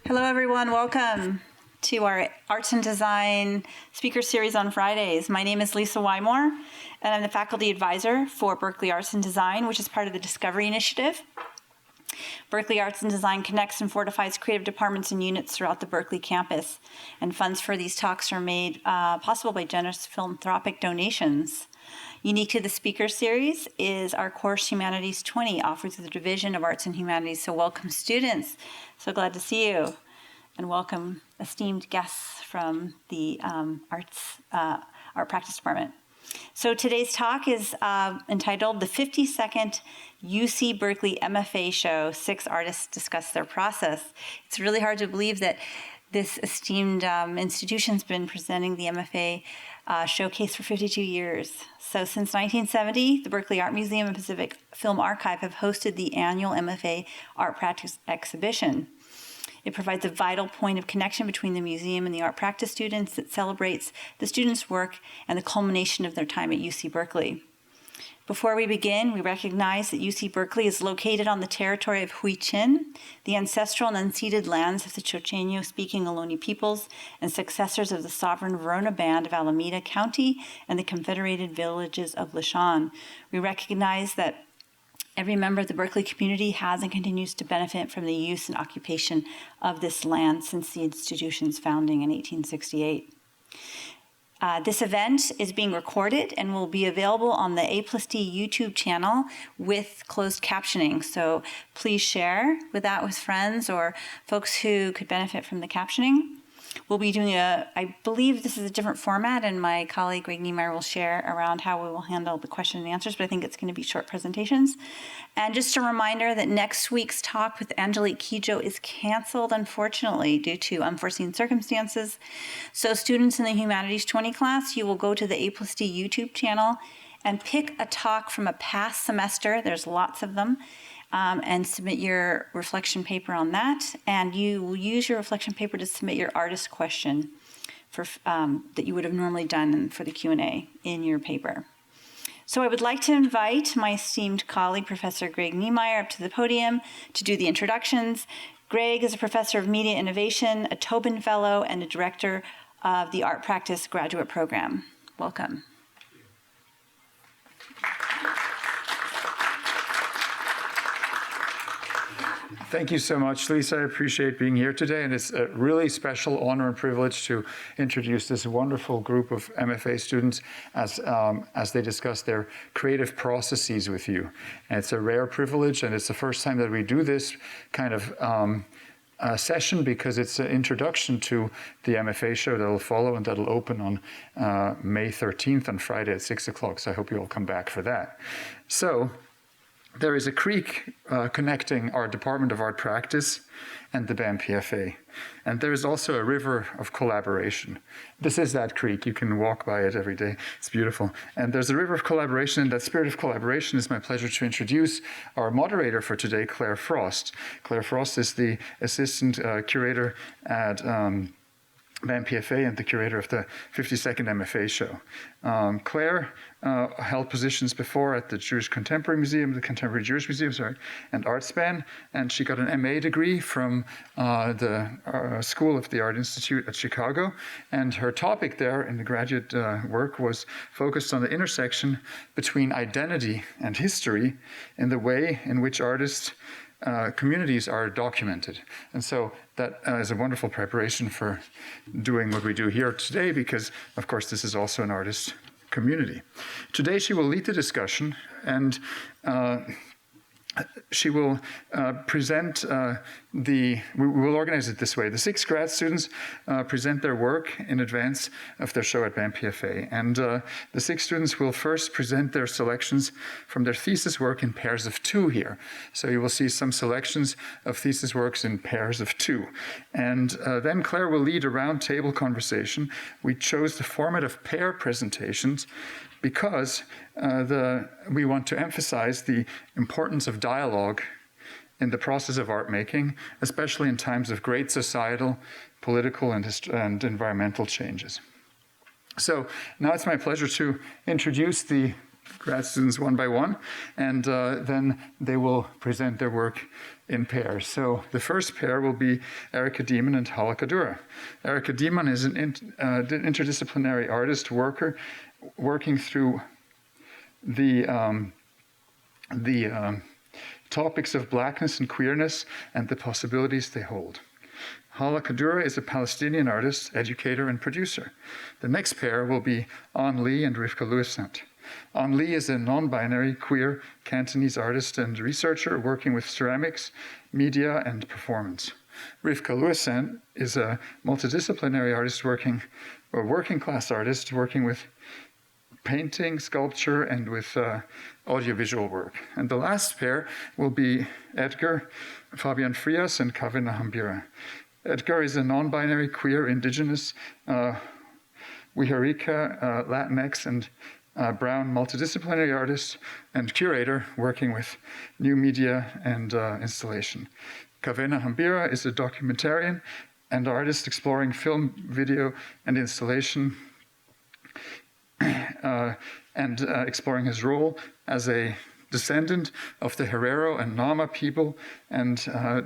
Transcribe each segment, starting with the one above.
Hello, everyone. Welcome to our Arts and Design speaker series on Fridays. My name is Lisa Wymore, and I'm the faculty advisor for Berkeley Arts and Design, which is part of the Discovery Initiative. Berkeley Arts and Design connects and fortifies creative departments and units throughout the Berkeley campus, and funds for these talks are made possible by generous philanthropic donations. Unique to the speaker series is our course Humanities 20, offered through the Division of Arts and Humanities. So welcome, students. So glad to see you. And welcome esteemed guests from the Art Practice Department. So today's talk is entitled The 52nd UC Berkeley MFA Show, 6 artists discuss their process. It's really hard to believe that this esteemed institution's been presenting the MFA showcase for 52 years. So since 1970, the Berkeley Art Museum and Pacific Film Archive have hosted the annual MFA Art Practice Exhibition. It provides a vital point of connection between the museum and the art practice students that celebrates the students' work and the culmination of their time at UC Berkeley. Before we begin, we recognize that UC Berkeley is located on the territory of Huichin, the ancestral and unceded lands of the Chochenyo-speaking Ohlone peoples and successors of the sovereign Verona Band of Alameda County and the confederated villages of Lishan. We recognize that every member of the Berkeley community has and continues to benefit from the use and occupation of this land since the institution's founding in 1868. This event is being recorded and will be available on the A+D YouTube channel with closed captioning. So please share with friends or folks who could benefit from the captioning. We'll be doing I believe this is a different format, and my colleague Greg Niemeyer will share around how we will handle the question and answers, but I think it's going to be short presentations. And just a reminder that next week's talk with Angelique Kidjo is canceled, unfortunately, due to unforeseen circumstances. So students in the Humanities 20 class, you will go to the A+D YouTube channel and pick a talk from a past semester. There's lots of them. And submit your reflection paper on that. And you will use your reflection paper to submit your artist question for that you would have normally done for the Q&A in your paper. So I would like to invite my esteemed colleague, Professor Greg Niemeyer, up to the podium to do the introductions. Greg is a professor of media innovation, a Tobin Fellow, and a director of the Art Practice Graduate Program. Welcome. Thank you so much, Lisa. I appreciate being here today, and it's a really special honor and privilege to introduce this wonderful group of MFA students as they discuss their creative processes with you. And it's a rare privilege, and it's the first time that we do this kind of session because it's an introduction to the MFA show that will follow and that will open on May 13th on Friday at 6 o'clock. So I hope you all come back for that. So there is a creek connecting our Department of Art Practice and the BAMPFA. And there is also a river of collaboration. This is that creek. You can walk by it every day. It's beautiful. And there's a river of collaboration. And that spirit of collaboration is my pleasure to introduce our moderator for today, Claire Frost. Claire Frost is the assistant curator at BAMPFA and the curator of the 52nd MFA show. Claire held positions before at the Jewish Contemporary Museum, the Contemporary Jewish Museum, and ArtSpan, and she got an MA degree from the School of the Art Institute at Chicago, and her topic there in the graduate work was focused on the intersection between identity and history in the way in which artists communities are documented. And so that is a wonderful preparation for doing what we do here today because, of course, this is also an artist community. Today she will lead the discussion and she will present we will organize it this way. The 6 grad students present their work in advance of their show at BAMPFA. And the 6 students will first present their selections from their thesis work in pairs of 2 here. So you will see some selections of thesis works in pairs of 2. And then Claire will lead a round table conversation. We chose the format of pair presentations because we want to emphasize the importance of dialogue in the process of art making, especially in times of great societal, political, and environmental changes. So now it's my pleasure to introduce the grad students one by one, and then they will present their work in pairs. So the first pair will be Erika Dieman and Holla Kadura. Erika Dieman is an interdisciplinary artist worker working through the topics of blackness and queerness and the possibilities they hold. Holla Kadura is a Palestinian artist, educator, and producer. The next pair will be An Lee and Rivka Louisant. An Lee is a non-binary, queer, Cantonese artist and researcher working with ceramics, media, and performance. Rivka Louisant is a multidisciplinary artist working class artist working with painting, sculpture, and with audiovisual work. And the last pair will be Edgar Fabianfrias and Kavina Hambire. Edgar is a non-binary, queer, indigenous, Wiharika, Latinx, and brown multidisciplinary artist and curator working with new media and installation. Kavina Hambire is a documentarian and artist exploring film, video, and installation and exploring his role as a descendant of the Herero and Nama people, and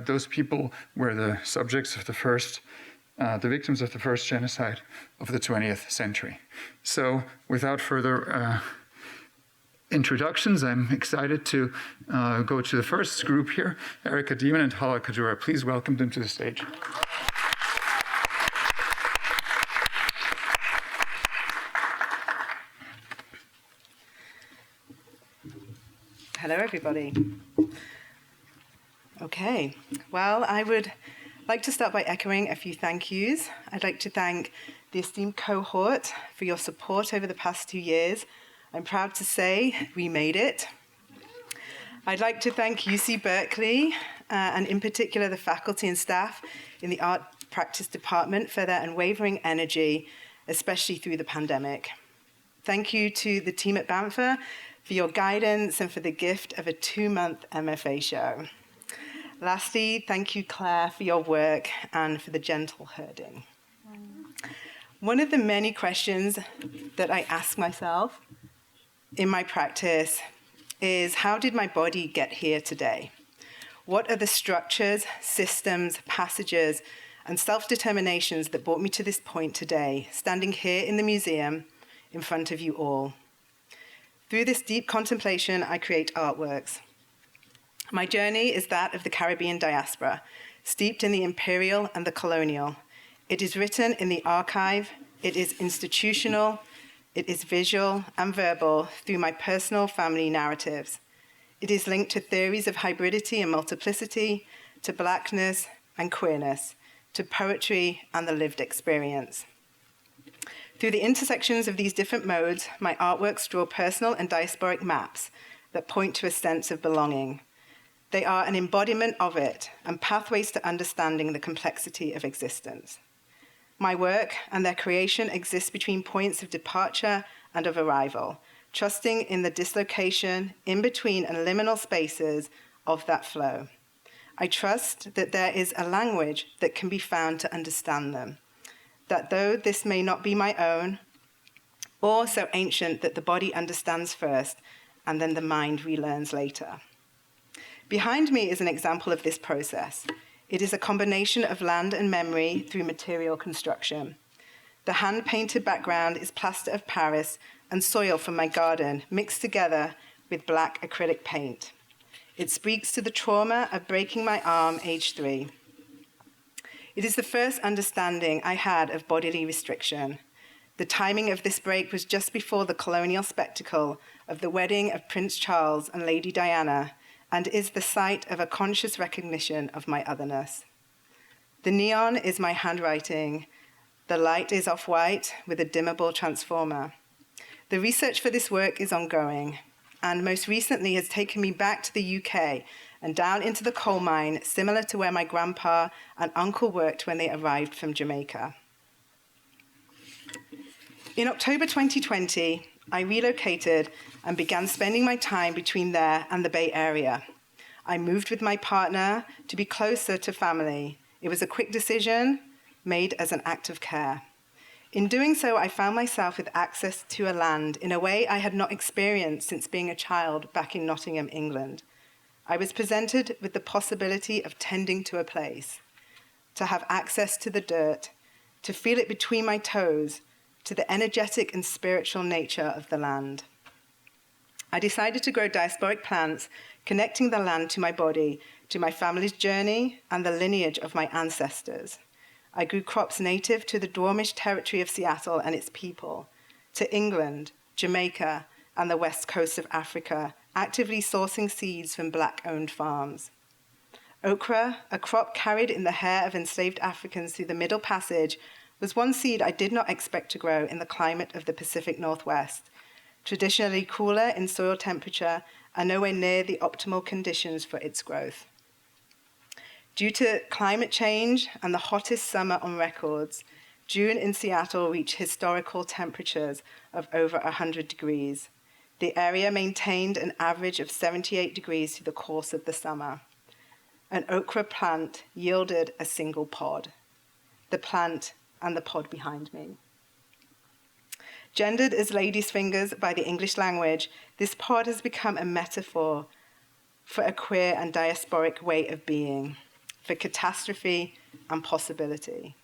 those people were the subjects of the victims of the first genocide of the 20th century. So without further introductions, I'm excited to go to the first group here, Erika Dieman and Holla Kadura. Please welcome them to the stage. Hello, everybody. Okay, well, I would like to start by echoing a few thank yous. I'd like to thank the esteemed cohort for your support over the past 2 years. I'm proud to say we made it. I'd like to thank UC Berkeley, and in particular the faculty and staff in the art practice department for their unwavering energy, especially through the pandemic. Thank you to the team at BAMPFA for your guidance and for the gift of a 2-month MFA show. Lastly, thank you, Claire, for your work and for the gentle herding. One of the many questions that I ask myself in my practice is, how did my body get here today? What are the structures, systems, passages, and self-determinations that brought me to this point today, standing here in the museum in front of you all? Through this deep contemplation, I create artworks. My journey is that of the Caribbean diaspora, steeped in the imperial and the colonial. It is written in the archive, it is institutional, it is visual and verbal through my personal family narratives. It is linked to theories of hybridity and multiplicity, to blackness and queerness, to poetry and the lived experience. Through the intersections of these different modes, my artworks draw personal and diasporic maps that point to a sense of belonging. They are an embodiment of it and pathways to understanding the complexity of existence. My work and their creation exist between points of departure and of arrival, trusting in the dislocation in between and liminal spaces of that flow. I trust that there is a language that can be found to understand them, that though this may not be my own, or so ancient that the body understands first and then the mind relearns later. Behind me is an example of this process. It is a combination of land and memory through material construction. The hand-painted background is plaster of Paris and soil from my garden mixed together with black acrylic paint. It speaks to the trauma of breaking my arm aged 3. It is the first understanding I had of bodily restriction. The timing of this break was just before the colonial spectacle of the wedding of Prince Charles and Lady Diana, and is the site of a conscious recognition of my otherness. The neon is my handwriting. The light is off-white with a dimmable transformer. The research for this work is ongoing, and most recently has taken me back to the UK and down into the coal mine, similar to where my grandpa and uncle worked when they arrived from Jamaica. In October 2020, I relocated and began spending my time between there and the Bay Area. I moved with my partner to be closer to family. It was a quick decision made as an act of care. In doing so, I found myself with access to a land in a way I had not experienced since being a child back in Nottingham, England. I was presented with the possibility of tending to a place, to have access to the dirt, to feel it between my toes, to the energetic and spiritual nature of the land. I decided to grow diasporic plants, connecting the land to my body, to my family's journey and the lineage of my ancestors. I grew crops native to the Dormish territory of Seattle and its people, to England, Jamaica, and the west coast of Africa, actively sourcing seeds from Black-owned farms. Okra, a crop carried in the hair of enslaved Africans through the Middle Passage, was one seed I did not expect to grow in the climate of the Pacific Northwest, traditionally cooler in soil temperature and nowhere near the optimal conditions for its growth. Due to climate change and the hottest summer on records, June in Seattle reached historical temperatures of over 100 degrees. The area maintained an average of 78 degrees through the course of the summer. An okra plant yielded a single pod. The plant and the pod behind me. Gendered as ladies' fingers by the English language, this pod has become a metaphor for a queer and diasporic way of being, for catastrophe and possibility.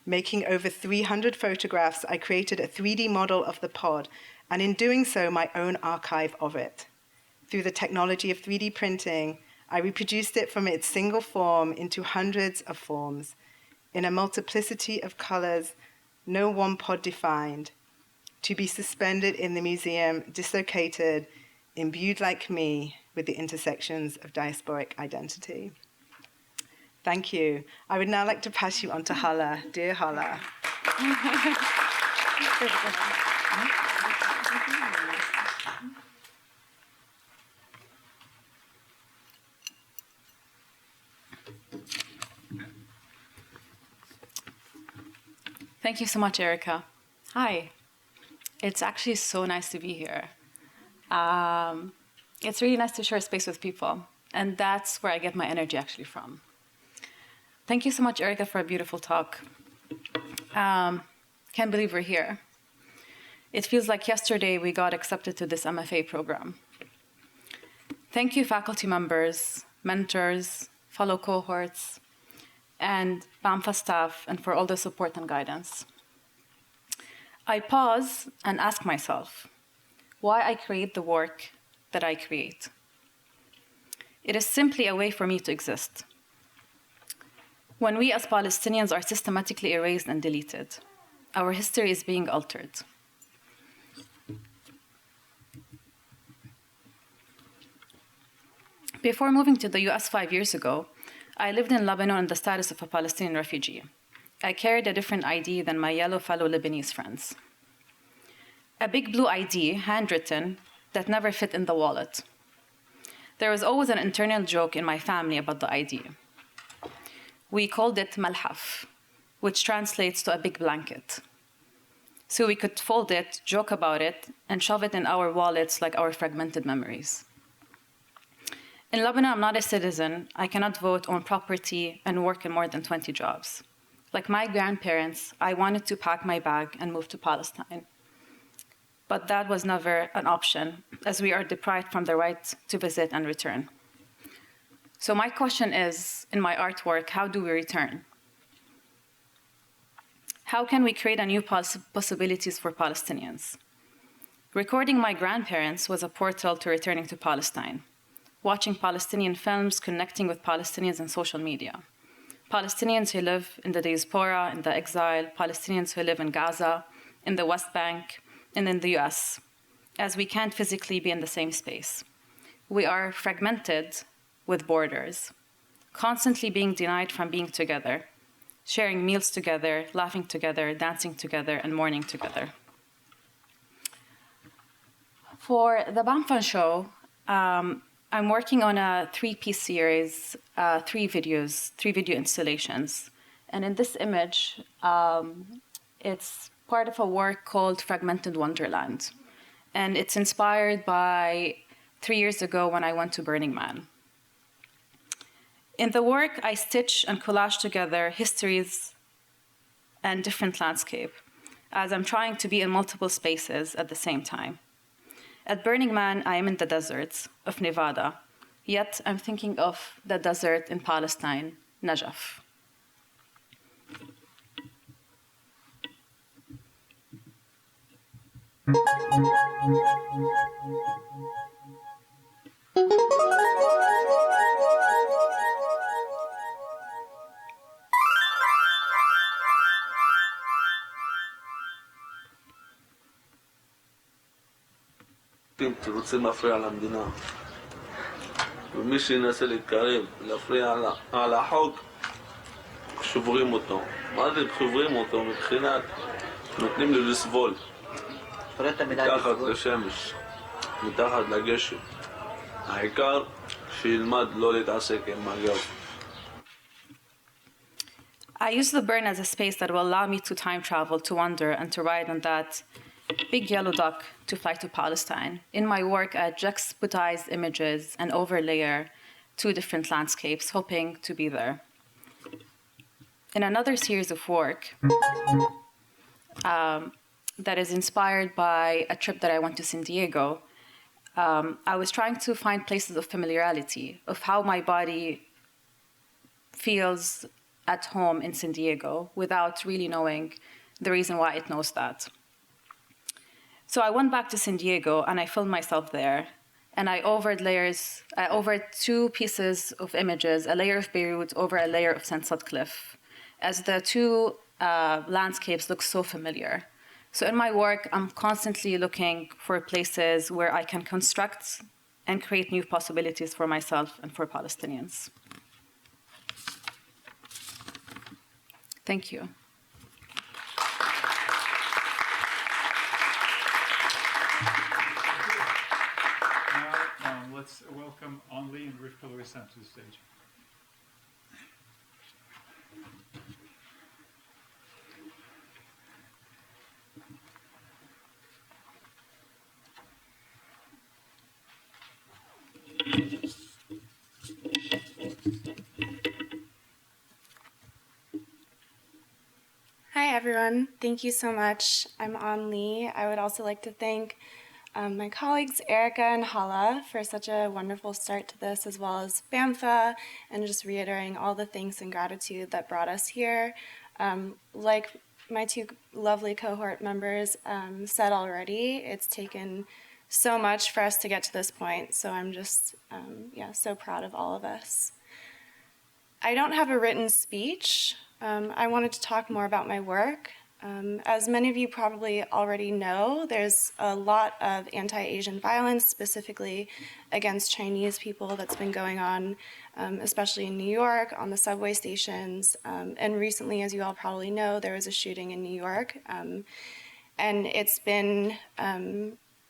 Making over 300 photographs, I created a 3D model of the pod, and in doing so, my own archive of it. Through the technology of 3D printing, I reproduced it from its single form into hundreds of forms, in a multiplicity of colors, no one pod defined, to be suspended in the museum, dislocated, imbued like me with the intersections of diasporic identity. Thank you. I would now like to pass you on to Holla. Dear Holla. Thank you so much, Erica. Hi. It's actually so nice to be here. It's really nice to share space with people, and that's where I get my energy actually from. Thank you so much, Erica, for a beautiful talk. Can't believe we're here. It feels like yesterday we got accepted to this MFA program. Thank you, faculty members, mentors, fellow cohorts, and BAMPFA staff, and for all the support and guidance. I pause and ask myself why I create the work that I create. It is simply a way for me to exist. When we as Palestinians are systematically erased and deleted, our history is being altered. Before moving to the US 5 years ago, I lived in Lebanon in the status of a Palestinian refugee. I carried a different ID than my yellow fellow Lebanese friends. A big blue ID, handwritten, that never fit in the wallet. There was always an internal joke in my family about the ID. We called it malhaf, which translates to a big blanket. So we could fold it, joke about it, and shove it in our wallets like our fragmented memories. In Lebanon, I'm not a citizen. I cannot vote, own property, and work in more than 20 jobs. Like my grandparents, I wanted to pack my bag and move to Palestine. But that was never an option, as we are deprived from the right to visit and return. So my question is, in my artwork, how do we return? How can we create a new possibilities for Palestinians? Recording my grandparents was a portal to returning to Palestine. Watching Palestinian films, connecting with Palestinians in social media. Palestinians who live in the diaspora, in the exile, Palestinians who live in Gaza, in the West Bank, and in the US, as we can't physically be in the same space. We are fragmented with borders, constantly being denied from being together, sharing meals together, laughing together, dancing together, and mourning together. For the BAMPFA Show, I'm working on a 3-piece series, 3 video installations. And in this image, it's part of a work called Fragmented Wonderland. And it's inspired by 3 years ago when I went to Burning Man. In the work, I stitch and collage together histories and different landscape. as I'm trying to be in multiple spaces at the same time. At Burning Man, I am in the deserts of Nevada, yet I'm thinking of the desert in Palestine, Najaf. רוצים להפריע למדינה ומי שינסה להתקרב, להפריע על החוק שוברים אותו. מה זה שוברים אותו? מבחינת נותנים לו לסבול מתחת לשמש, מתחת לגשם. העיקר שילמד לא להתעסק עם מגב. I use the burn as a space that will allow me to time travel, to wander, and to ride on that big yellow duck to fly to Palestine. In my work, I juxtapose images and overlayer two different landscapes, hoping to be there. In another series of work that is inspired by a trip that I went to San Diego, I was trying to find places of familiarity, of how my body feels at home in San Diego without really knowing the reason why it knows that. So I went back to San Diego and I filmed myself there. And I overlaid two pieces of images, a layer of Beirut over a layer of St. Sutcliffe, as the two landscapes look so familiar. So in my work, I'm constantly looking for places where I can construct and create new possibilities for myself and for Palestinians. Thank you. Now, let's welcome Anli and Rivka Louisan to the stage. Hi, everyone. Thank you so much. I'm An Lee. I would also like to thank my colleagues Erica and Holla for such a wonderful start to this, as well as BAMPFA, and just reiterating all the thanks and gratitude that brought us here. Like my two lovely cohort members said already, it's taken so much for us to get to this point, so I'm just so proud of all of us. I don't have a written speech. I wanted to talk more about my work. As many of you probably already know, there's a lot of anti-Asian violence, specifically against Chinese people, that's been going on, especially in New York, on the subway stations. And recently, as you all probably know, there was a shooting in New York. And it's been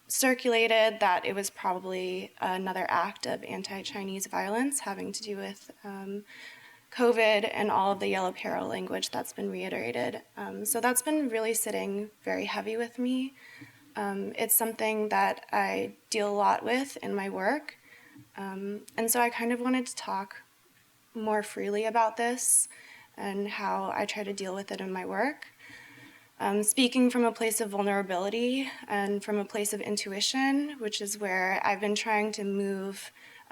circulated that it was probably another act of anti-Chinese violence having to do with COVID and all of the yellow peril language that's been reiterated. So that's been really sitting very heavy with me. It's something that I deal a lot with in my work. And so I kind of wanted to talk more freely about this and how I try to deal with it in my work. Speaking from a place of vulnerability and from a place of intuition, which is where I've been trying to move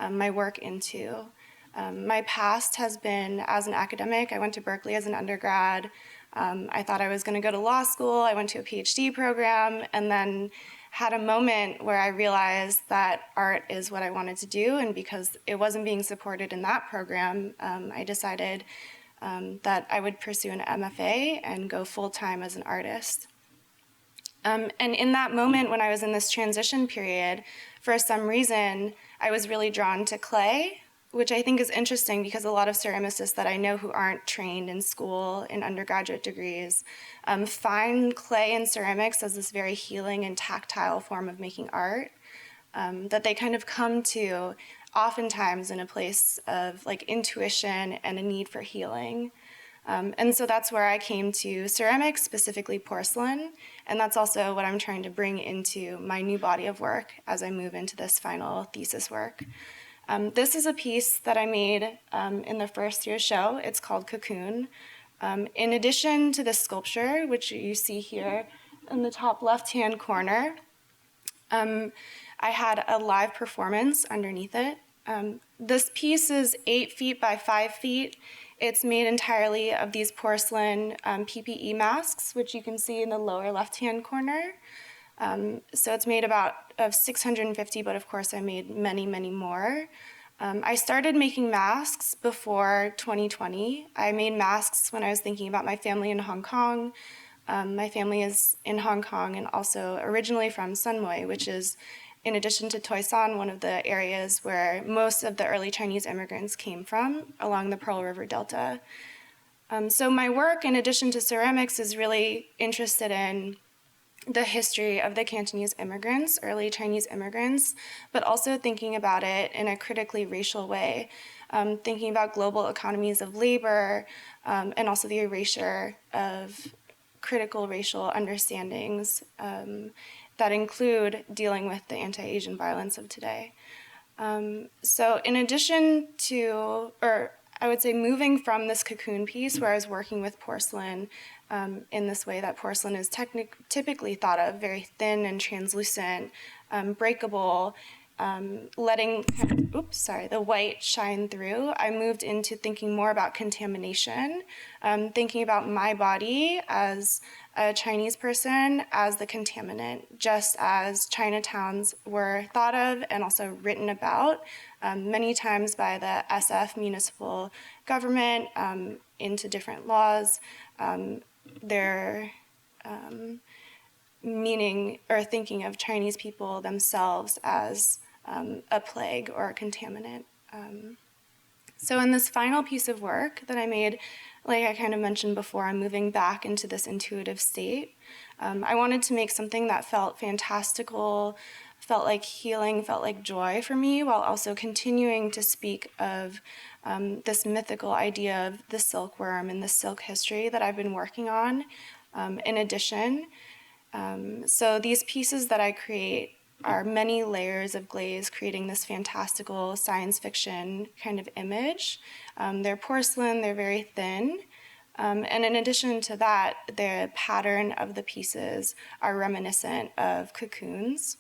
my work into. My past has been as an academic. I went to Berkeley as an undergrad. I thought I was going to go to law school. I went to a PhD program and then had a moment where I realized that art is what I wanted to do. And because it wasn't being supported in that program, I decided that I would pursue an MFA and go full-time as an artist. And in that moment when I was in this transition period, for some reason, I was really drawn to clay, which I think is interesting because a lot of ceramicists that I know who aren't trained in school, in undergraduate degrees, find clay and ceramics as this very healing and tactile form of making art, that they kind of come to oftentimes in a place of like intuition and a need for healing. And so that's where I came to ceramics, specifically porcelain, and that's also what I'm trying to bring into my new body of work as I move into this final thesis work. This is a piece that I made in the first year show. It's called Cocoon. In addition to this sculpture, which you see here in the top left-hand corner, I had a live performance underneath it. This piece is 8 feet by 5 feet. It's made entirely of these porcelain PPE masks, which you can see in the lower left-hand corner. So it's made of 650, but of course I made many, many more. I started making masks before 2020. I made masks when I was thinking about my family in Hong Kong. My family is in Hong Kong and also originally from Sunmoy, which is, in addition to Toisan, one of the areas where most of the early Chinese immigrants came from along the Pearl River Delta. So my work, in addition to ceramics, is really interested in the history of the Cantonese immigrants, early Chinese immigrants, but also thinking about it in a critically racial way, thinking about global economies of labor, and also the erasure of critical racial understandings that include dealing with the anti-Asian violence of today. So in addition to, or I would say moving from this Cocoon piece where I was working with porcelain in this way that porcelain is typically thought of, very thin and translucent, breakable, letting the white shine through, I moved into thinking more about contamination, thinking about my body as a Chinese person as the contaminant, just as Chinatowns were thought of and also written about many times by the SF municipal government into different laws. Their meaning or thinking of Chinese people themselves as a plague or a contaminant. So in this final piece of work that I made, like I kind of mentioned before, I'm moving back into this intuitive state. I wanted to make something that felt fantastical, felt like healing, felt like joy for me, while also continuing to speak of this mythical idea of the silkworm and the silk history that I've been working on in addition. So these pieces that I create are many layers of glaze, creating this fantastical science fiction kind of image. They're porcelain, they're very thin. And in addition to that, the pattern of the pieces are reminiscent of cocoons.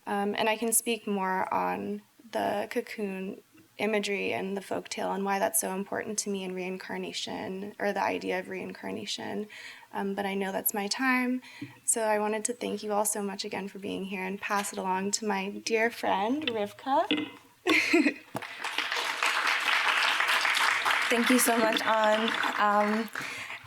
And I can speak more on the cocoon imagery and the folktale and why that's so important to me in reincarnation, or the idea of reincarnation. But I know that's my time, so I wanted to thank you all so much again for being here and pass it along to my dear friend, Rivka. Thank you so much, An.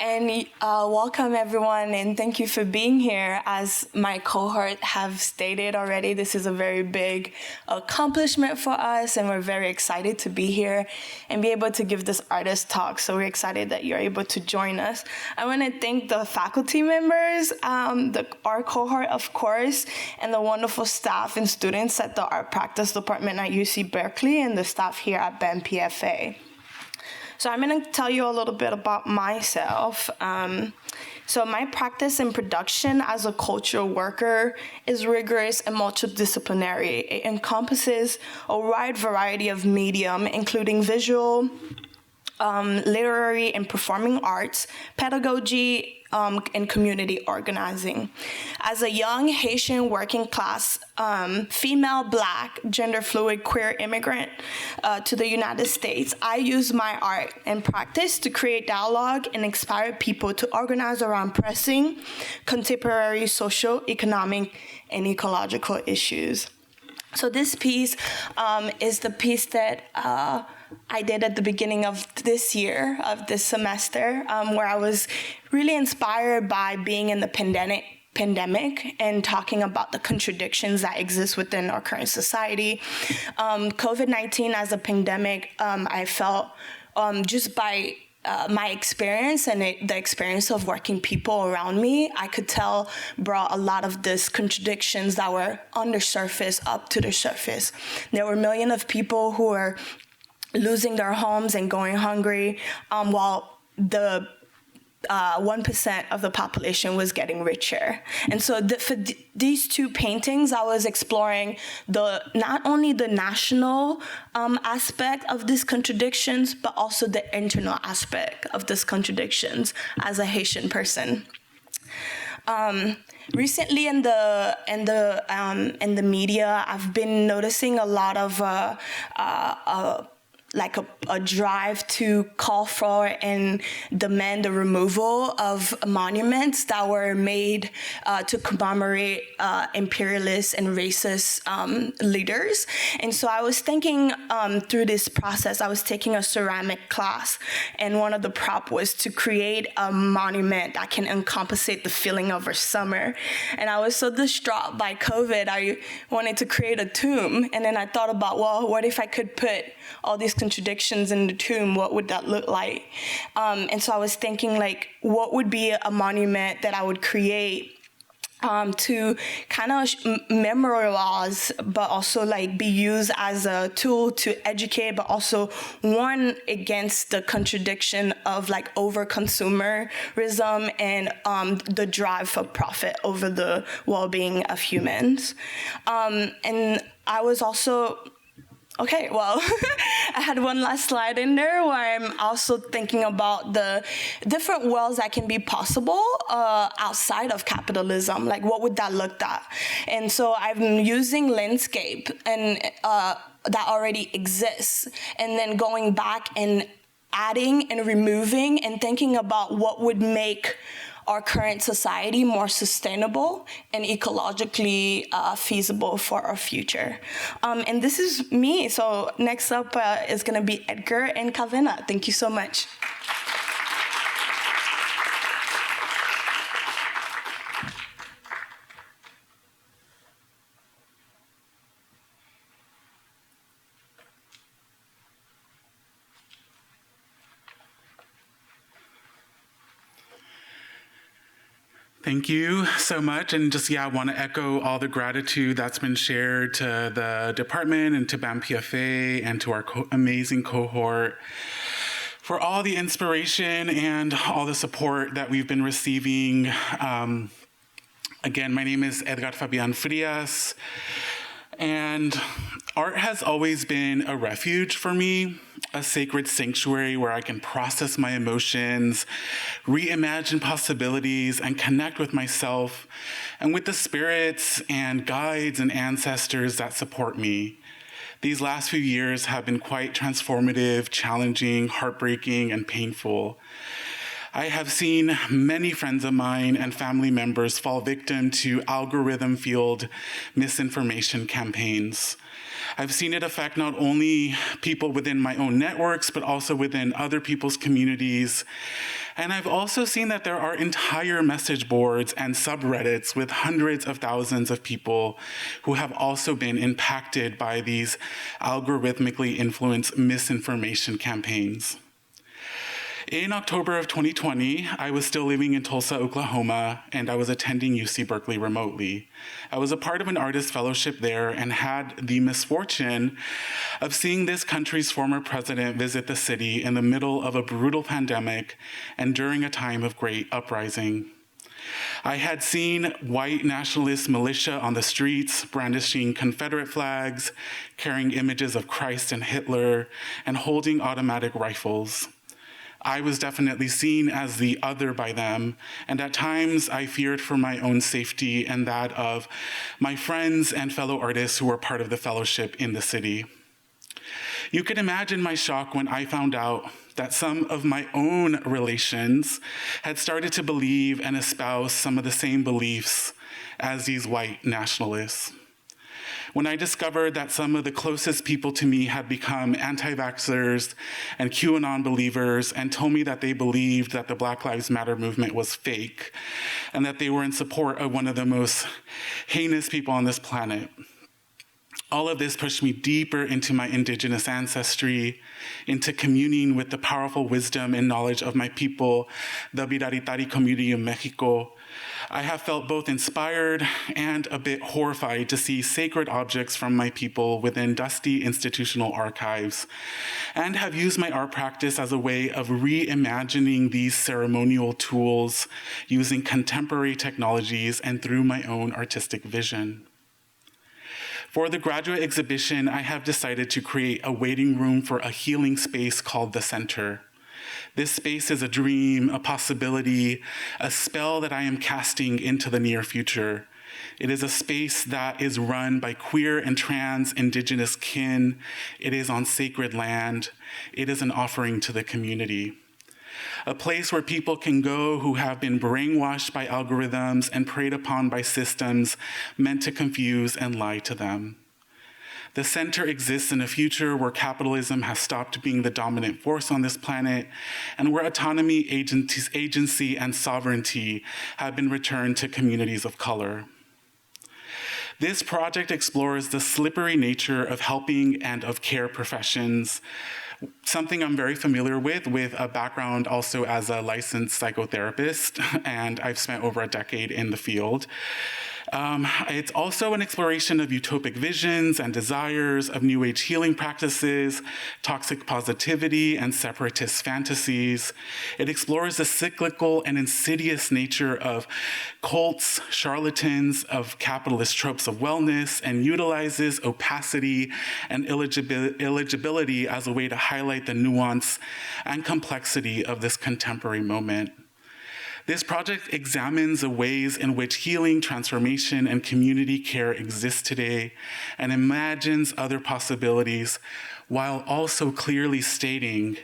And welcome everyone, and thank you for being here. As my cohort have stated already, this is a very big accomplishment for us, and we're very excited to be here and be able to give this artist talk. So we're excited that you're able to join us. I want to thank the faculty members, our cohort, of course, and the wonderful staff and students at the Art Practice Department at UC Berkeley and the staff here at BAMPFA. So I'm going to tell you a little bit about myself. So my practice in production as a cultural worker is rigorous and multidisciplinary. It encompasses a wide variety of medium, including visual, literary and performing arts, pedagogy, and community organizing. As a young Haitian working class, female, Black, gender fluid, queer immigrant to the United States, I use my art and practice to create dialogue and inspire people to organize around pressing contemporary social, economic, and ecological issues. So this piece is the piece that I did at the beginning of this year, of this semester, where I was really inspired by being in the pandemic and talking about the contradictions that exist within our current society. COVID-19 as a pandemic, I felt just by my experience and the experience of working people around me, I could tell brought a lot of these contradictions that were on the surface up to the surface. There were millions of people who were losing their homes and going hungry, while the 1% of the population was getting richer. And so for these two paintings, I was exploring not only the national aspect of these contradictions, but also the internal aspect of these contradictions as a Haitian person. Recently in the media, I've been noticing a lot of a drive to call for and demand the removal of monuments that were made to commemorate imperialist and racist leaders. And so I was thinking through this process, I was taking a ceramic class, and one of the prop was to create a monument that can encompassate the feeling of our summer. And I was so distraught by COVID, I wanted to create a tomb. And then I thought about, well, what if I could put all these contradictions in the tomb? What would that look like? And so I was thinking, like, what would be a monument that I would create to kind of memorialize, but also like be used as a tool to educate, but also warn against the contradiction of like over-consumerism and the drive for profit over the well-being of humans. And I was also okay, well, I had one last slide in there where I'm also thinking about the different worlds that can be possible outside of capitalism. Like, what would that look like? And so I'm using landscape and that already exists, and then going back and adding and removing and thinking about what would make our current society more sustainable and ecologically feasible for our future. And this is me. So next up is going to be Edgar and Kavina. Thank you so much. Thank you so much. And just, I want to echo all the gratitude that's been shared to the department and to BAMPFA and to our amazing cohort for all the inspiration and all the support that we've been receiving. Again, my name is Edgar Fabianfrias, and art has always been a refuge for me, a sacred sanctuary where I can process my emotions, reimagine possibilities, and connect with myself and with the spirits and guides and ancestors that support me. These last few years have been quite transformative, challenging, heartbreaking, and painful. I have seen many friends of mine and family members fall victim to algorithm-fueled misinformation campaigns. I've seen it affect not only people within my own networks, but also within other people's communities. And I've also seen that there are entire message boards and subreddits with hundreds of thousands of people who have also been impacted by these algorithmically influenced misinformation campaigns. In October of 2020, I was still living in Tulsa, Oklahoma, and I was attending UC Berkeley remotely. I was a part of an artist fellowship there and had the misfortune of seeing this country's former president visit the city in the middle of a brutal pandemic and during a time of great uprising. I had seen white nationalist militia on the streets brandishing Confederate flags, carrying images of Christ and Hitler, and holding automatic rifles. I was definitely seen as the other by them, and at times I feared for my own safety and that of my friends and fellow artists who were part of the fellowship in the city. You can imagine my shock when I found out that some of my own relations had started to believe and espouse some of the same beliefs as these white nationalists. When I discovered that some of the closest people to me had become anti-vaxxers and QAnon believers and told me that they believed that the Black Lives Matter movement was fake and that they were in support of one of the most heinous people on this planet, All of this pushed me deeper into my indigenous ancestry, into communing with the powerful wisdom and knowledge of my people, the Biraritari community in Mexico. I have felt both inspired and a bit horrified to see sacred objects from my people within dusty institutional archives, and have used my art practice as a way of reimagining these ceremonial tools using contemporary technologies and through my own artistic vision. For the graduate exhibition, I have decided to create a waiting room for a healing space called The Center. This space is a dream, a possibility, a spell that I am casting into the near future. It is a space that is run by queer and trans indigenous kin. It is on sacred land. It is an offering to the community. A place where people can go who have been brainwashed by algorithms and preyed upon by systems meant to confuse and lie to them. The center exists in a future where capitalism has stopped being the dominant force on this planet, and where autonomy, agency, and sovereignty have been returned to communities of color. This project explores the slippery nature of helping and of care professions, something I'm very familiar with a background also as a licensed psychotherapist, and I've spent over a decade in the field. It's also an exploration of utopic visions and desires, of New Age healing practices, toxic positivity, and separatist fantasies. It explores the cyclical and insidious nature of cults, charlatans, of capitalist tropes of wellness, and utilizes opacity and illegibility as a way to highlight the nuance and complexity of this contemporary moment. This project examines the ways in which healing, transformation, and community care exist today, and imagines other possibilities, while also clearly stating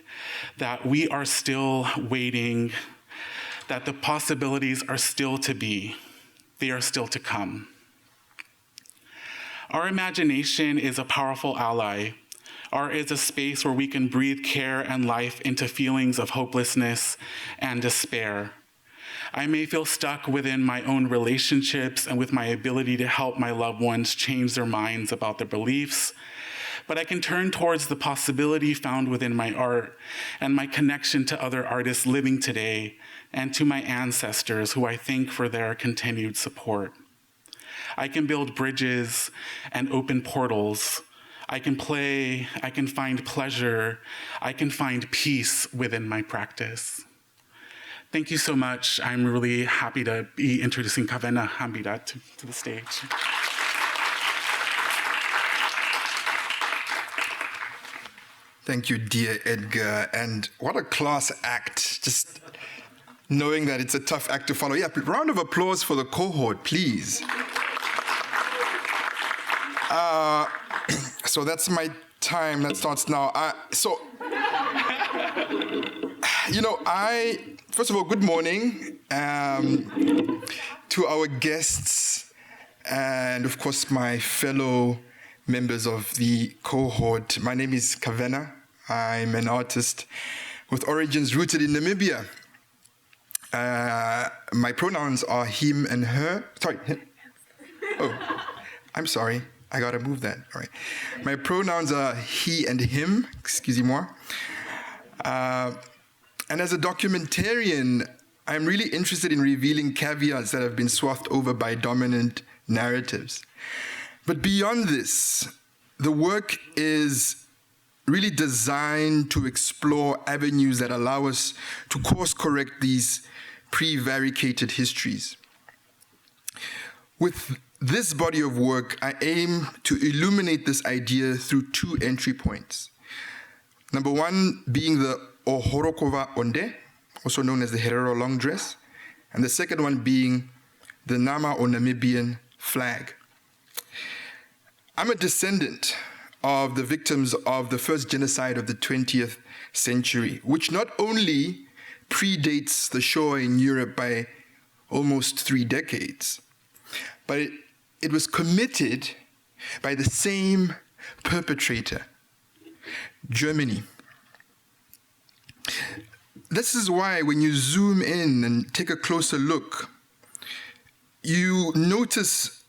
that we are still waiting, that the possibilities are still to be, they are still to come. Our imagination is a powerful ally. Art is a space where we can breathe care and life into feelings of hopelessness and despair. I may feel stuck within my own relationships and with my ability to help my loved ones change their minds about their beliefs, but I can turn towards the possibility found within my art and my connection to other artists living today, and to my ancestors, who I thank for their continued support. I can build bridges and open portals. I can play, I can find pleasure, I can find peace within my practice. Thank you so much. I'm really happy to be introducing Kavina Hambire to the stage. Thank you, dear Edgar. And what a class act. Just knowing that it's a tough act to follow. Yeah, round of applause for the cohort, please. So that's my time. That starts now. First of all, good morning to our guests and, of course, my fellow members of the cohort. My name is Kavina. I'm an artist with origins rooted in Namibia. My pronouns are him and her. Sorry. Oh, I'm sorry. I gotta move that. All right. My pronouns are he and him. Excusez-moi. And as a documentarian, I'm really interested in revealing caveats that have been swathed over by dominant narratives. But beyond this, the work is really designed to explore avenues that allow us to course correct these prevaricated histories. With this body of work, I aim to illuminate this idea through two entry points. Number one being the Ohorokova Onde, also known as the Herero long dress, and the second one being the Nama or Namibian flag. I'm a descendant of the victims of the first genocide of the 20th century, which not only predates the Shoah in Europe by almost 3 decades, but it was committed by the same perpetrator, Germany. This is why when you zoom in and take a closer look, you notice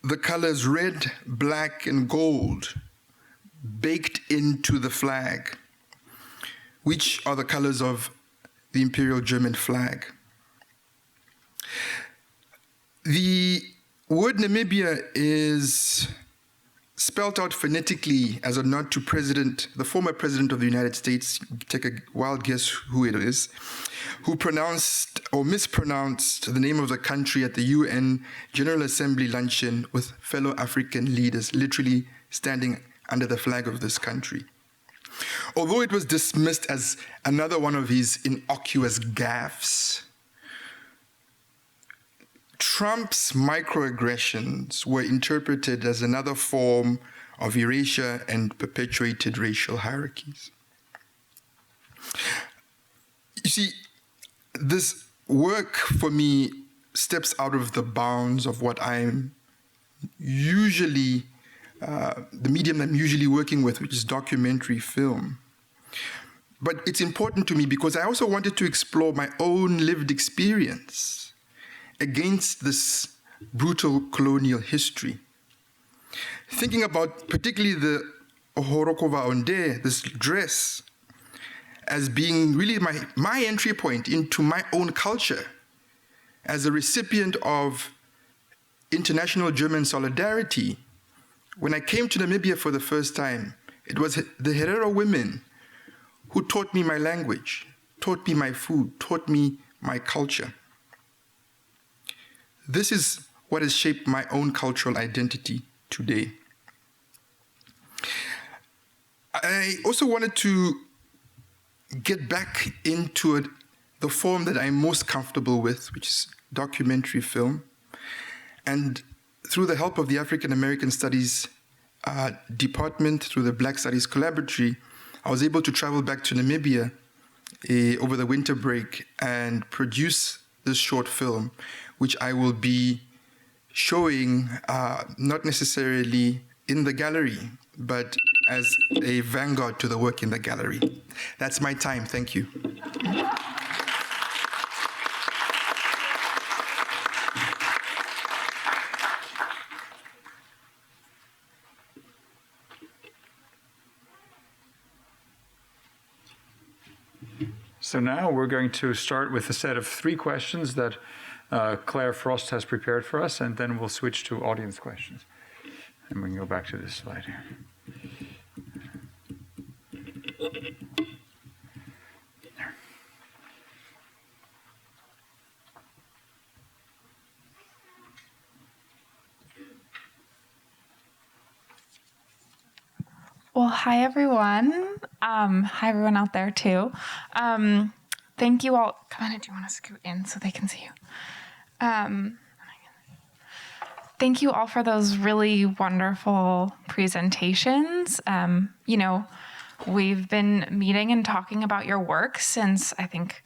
the colors red, black, and gold baked into the flag, which are the colors of the Imperial German flag. The word Namibia is spelt out phonetically as a nod to the former president of the United States, take a wild guess who it is, who pronounced or mispronounced the name of the country at the UN General Assembly luncheon with fellow African leaders, literally standing under the flag of this country. Although it was dismissed as another one of his innocuous gaffes, Trump's microaggressions were interpreted as another form of erasure and perpetuated racial hierarchies. You see, this work for me steps out of the bounds of what I'm usually, the medium I'm usually working with, which is documentary film. But it's important to me because I also wanted to explore my own lived experience against this brutal colonial history. Thinking about particularly the Ohorokova Onde, this dress, as being really my entry point into my own culture as a recipient of international German solidarity. When I came to Namibia for the first time, it was the Herero women who taught me my language, taught me my food, taught me my culture. This is what has shaped my own cultural identity today. I also wanted to get back into the form that I'm most comfortable with, which is documentary film. And through the help of the African American Studies Department, through the Black Studies Collaboratory, I was able to travel back to Namibia over the winter break and produce this short film, which I will be showing not necessarily in the gallery, but as a vanguard to the work in the gallery. That's my time. Thank you. So now we're going to start with a set of 3 questions that Claire Frost has prepared for us, and then we'll switch to audience questions. And we can go back to this slide here. Well, hi, everyone. Hi, everyone out there, too. Thank you all. Kavina, do you want to scoot in so they can see you? Thank you all for those really wonderful presentations. We've been meeting and talking about your work since, I think,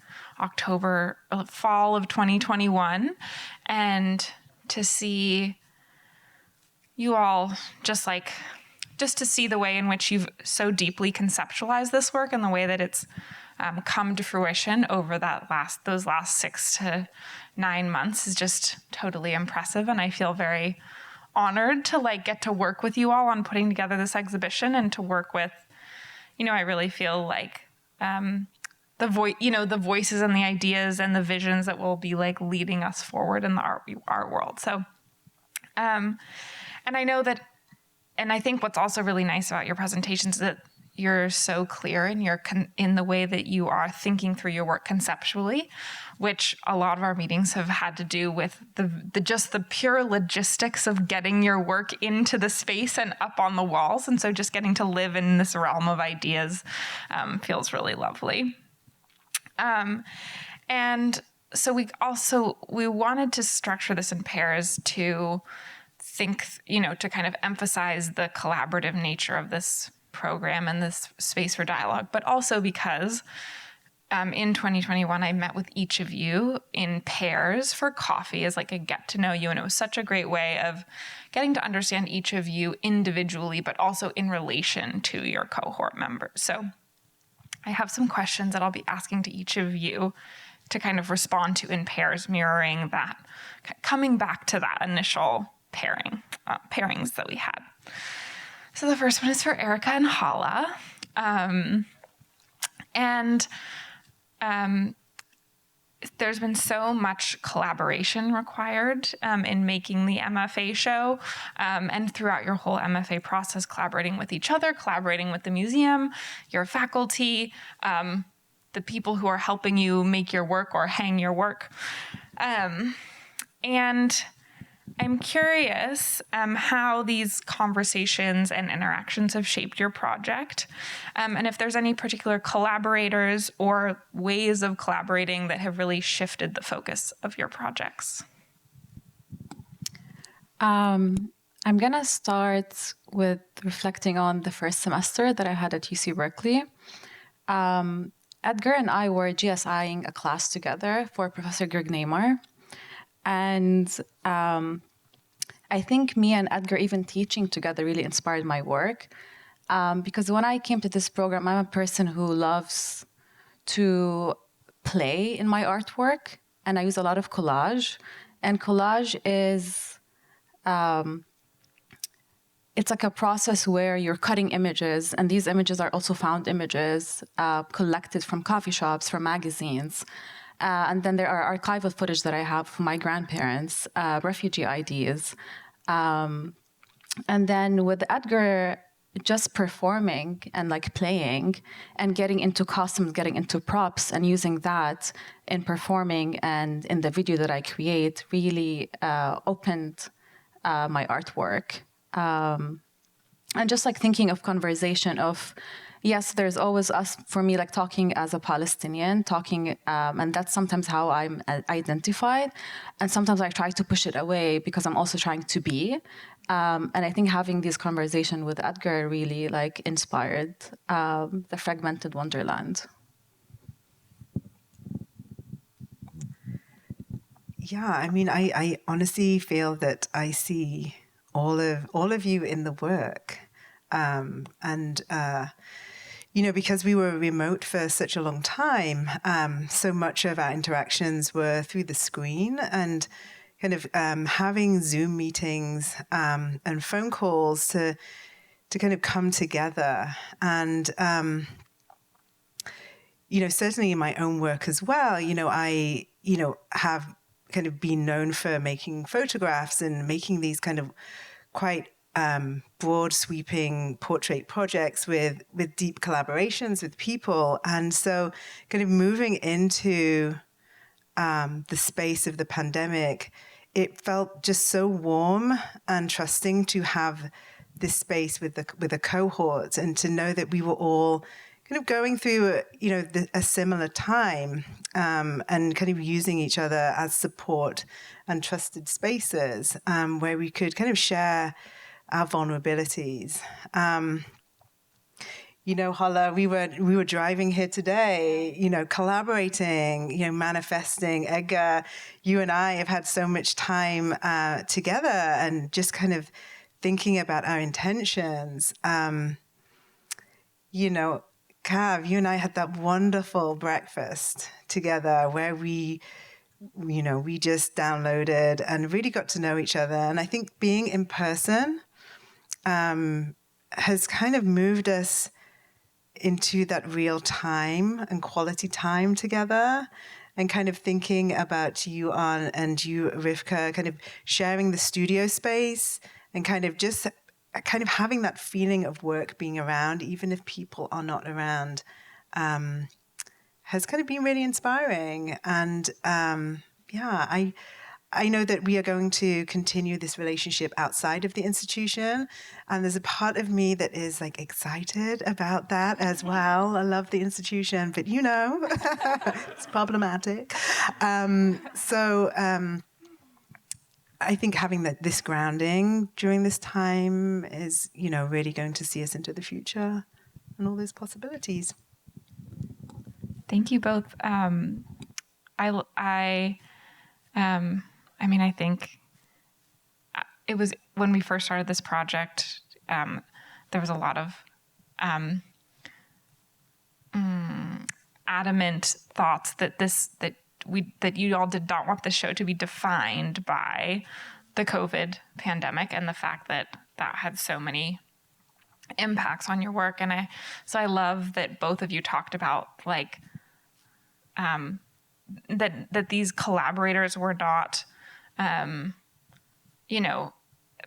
fall of 2021. And to see you all just to see the way in which you've so deeply conceptualized this work and the way that it's come to fruition over those last 6 to 9 months is just totally impressive. And I feel very honored to get to work with you all on putting together this exhibition and to work with, I really feel like the voices and the ideas and the visions that will be leading us forward in the art world. So, and I know that. And I think what's also really nice about your presentations is that you're so clear in the way that you are thinking through your work conceptually, which a lot of our meetings have had to do with the pure logistics of getting your work into the space and up on the walls. And so just getting to live in this realm of ideas feels really lovely. And so we wanted to structure this in pairs to think, to kind of emphasize the collaborative nature of this program and this space for dialogue, but also because in 2021, I met with each of you in pairs for coffee as a get to know you. And it was such a great way of getting to understand each of you individually, but also in relation to your cohort members. So I have some questions that I'll be asking to each of you to kind of respond to in pairs, mirroring that, coming back to that initial pairings that we had. So the first one is for Erica and Holla. There's been so much collaboration required in making the MFA show, and throughout your whole MFA process, collaborating with each other, collaborating with the museum, your faculty, the people who are helping you make your work or hang your work. And I'm curious how these conversations and interactions have shaped your project, and if there's any particular collaborators or ways of collaborating that have really shifted the focus of your projects. I'm going to start with reflecting on the first semester that I had at UC Berkeley. Edgar and I were GSIing a class together for Professor Niemeyer. And I think me and Edgar even teaching together really inspired my work. Because when I came to this program, I'm a person who loves to play in my artwork. And I use a lot of collage. And collage is, it's like a process where you're cutting images. And these images are also found images collected from coffee shops, from magazines. And then there are archival footage that I have from my grandparents, refugee IDs. And then with Edgar just performing and like playing and getting into costumes, getting into props and using that in performing and in the video that I create really opened my artwork. And just like thinking of conversation of, yes, there's always us, for me, like talking as a Palestinian, and that's sometimes how I'm identified. And sometimes I try to push it away because I'm also trying to be. And I think having this conversation with Edgar really like inspired the Fragmented Wonderland. Yeah, I mean, I honestly feel that I see all of you in the work. You know, because we were remote for such a long time, so much of our interactions were through the screen, and kind of having Zoom meetings and phone calls to kind of come together. And, you know, certainly in my own work as well, I have kind of been known for making photographs and making these kind of quite broad sweeping portrait projects with deep collaborations with people. And so kind of moving into the space of the pandemic, it felt just so warm and trusting to have this space with a cohort, and to know that we were all kind of going through a similar time, and kind of using each other as support and trusted spaces, where we could kind of share our vulnerabilities. Holla, we were driving here today, collaborating, manifesting. Edgar, you and I have had so much time together, and just kind of thinking about our intentions. Kav, you and I had that wonderful breakfast together where we just downloaded and really got to know each other. And I think being in person has kind of moved us into that real time and quality time together, and kind of thinking about you, and you, Rivka, kind of sharing the studio space, and kind of having that feeling of work being around, even if people are not around, has kind of been really inspiring. And I know that we are going to continue this relationship outside of the institution, and there's a part of me that is like excited about that as well. I love the institution, but it's problematic. I think having this grounding during this time is, really going to see us into the future and all those possibilities. Thank you both. I think it was when we first started this project, there was a lot of adamant thoughts that you all did not want the show to be defined by the COVID pandemic and the fact that that had so many impacts on your work. And I love that both of you talked about like that these collaborators were not,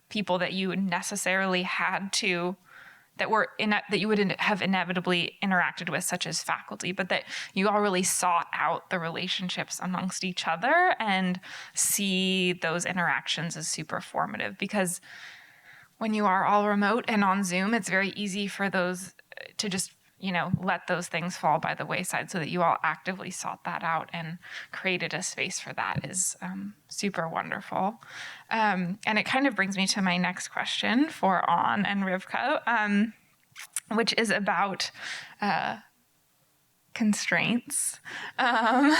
people that you necessarily had to, that you would have inevitably interacted with, such as faculty, but that you all really sought out the relationships amongst each other and see those interactions as super formative. Because when you are all remote and on Zoom, it's very easy for those to just, let those things fall by the wayside. So that you all actively sought that out and created a space for that is super wonderful. And it kind of brings me to my next question for An and Rivka, which is about constraints. I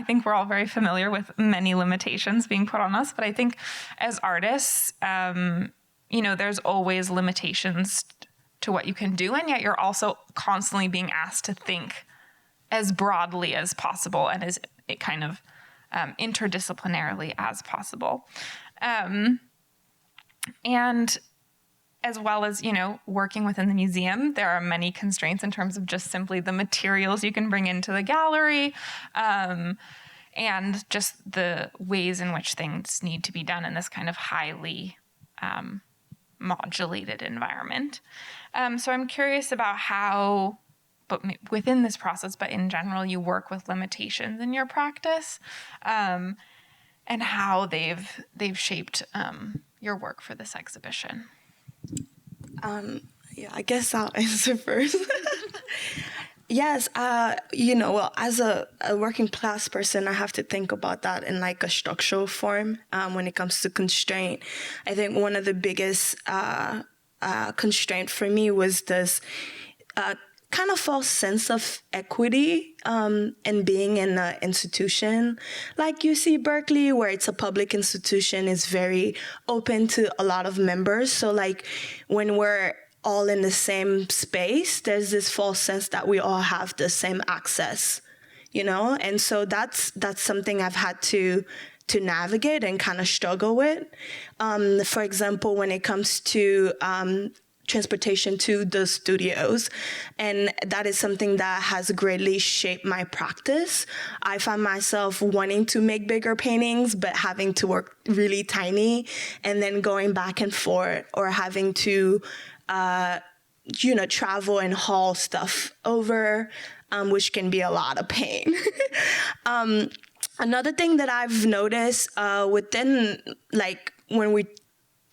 think we're all very familiar with many limitations being put on us, but I think as artists, there's always limitations to what you can do, and yet you're also constantly being asked to think as broadly as possible and as kind of interdisciplinarily as possible. And as well as, working within the museum, there are many constraints in terms of just simply the materials you can bring into the gallery, and just the ways in which things need to be done in this kind of highly modulated environment. So I'm curious about how, but within this process, but in general, you work with limitations in your practice, and how they've shaped your work for this exhibition. I guess I'll answer first. Yes, as a working class person, I have to think about that in like a structural form when it comes to constraint. I think one of the biggest constraint for me was this kind of false sense of equity and being in an institution like UC Berkeley, where it's a public institution, is very open to a lot of members. So like when we're all in the same space, there's this false sense that we all have the same access, And so that's something I've had to navigate and kind of struggle with. For example, when it comes to transportation to the studios. And that is something that has greatly shaped my practice. I find myself wanting to make bigger paintings, but having to work really tiny and then going back and forth, or having to, travel and haul stuff over, which can be a lot of pain. Another thing that I've noticed within, like, when we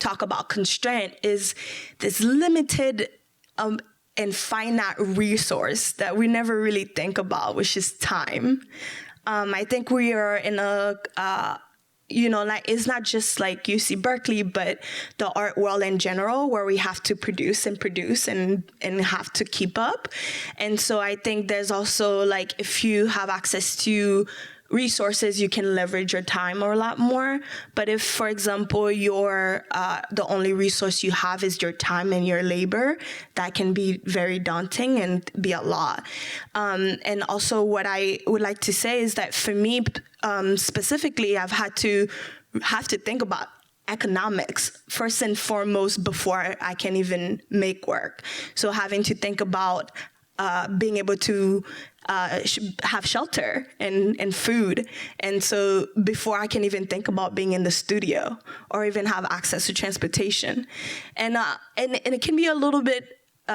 talk about constraint, is this limited and finite resource that we never really think about, which is time. I think we are in a, it's not just like UC Berkeley, but the art world in general, where we have to produce and have to keep up. And so I think there's also, like, if you have access to resources, you can leverage your time a lot more. But if, for example, the only resource you have is your time and your labor, that can be very daunting and be a lot. And also what I would like to say is that for me, specifically, I've had to think about economics first and foremost before I can even make work. So having to think about being able to have shelter and food. And so before I can even think about being in the studio or even have access to transportation. And it can be a little bit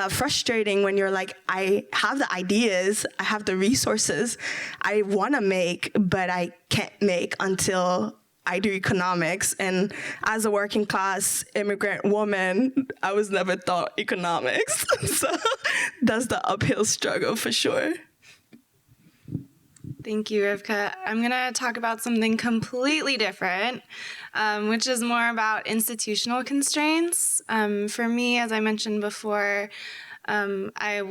frustrating when you're like, I have the ideas, I have the resources, I want to make, but I can't make until I do economics. And as a working class immigrant woman, I was never taught economics. So that's the uphill struggle for sure. Thank you, Rivka. I'm going to talk about something completely different, which is more about institutional constraints. For me, as I mentioned before, I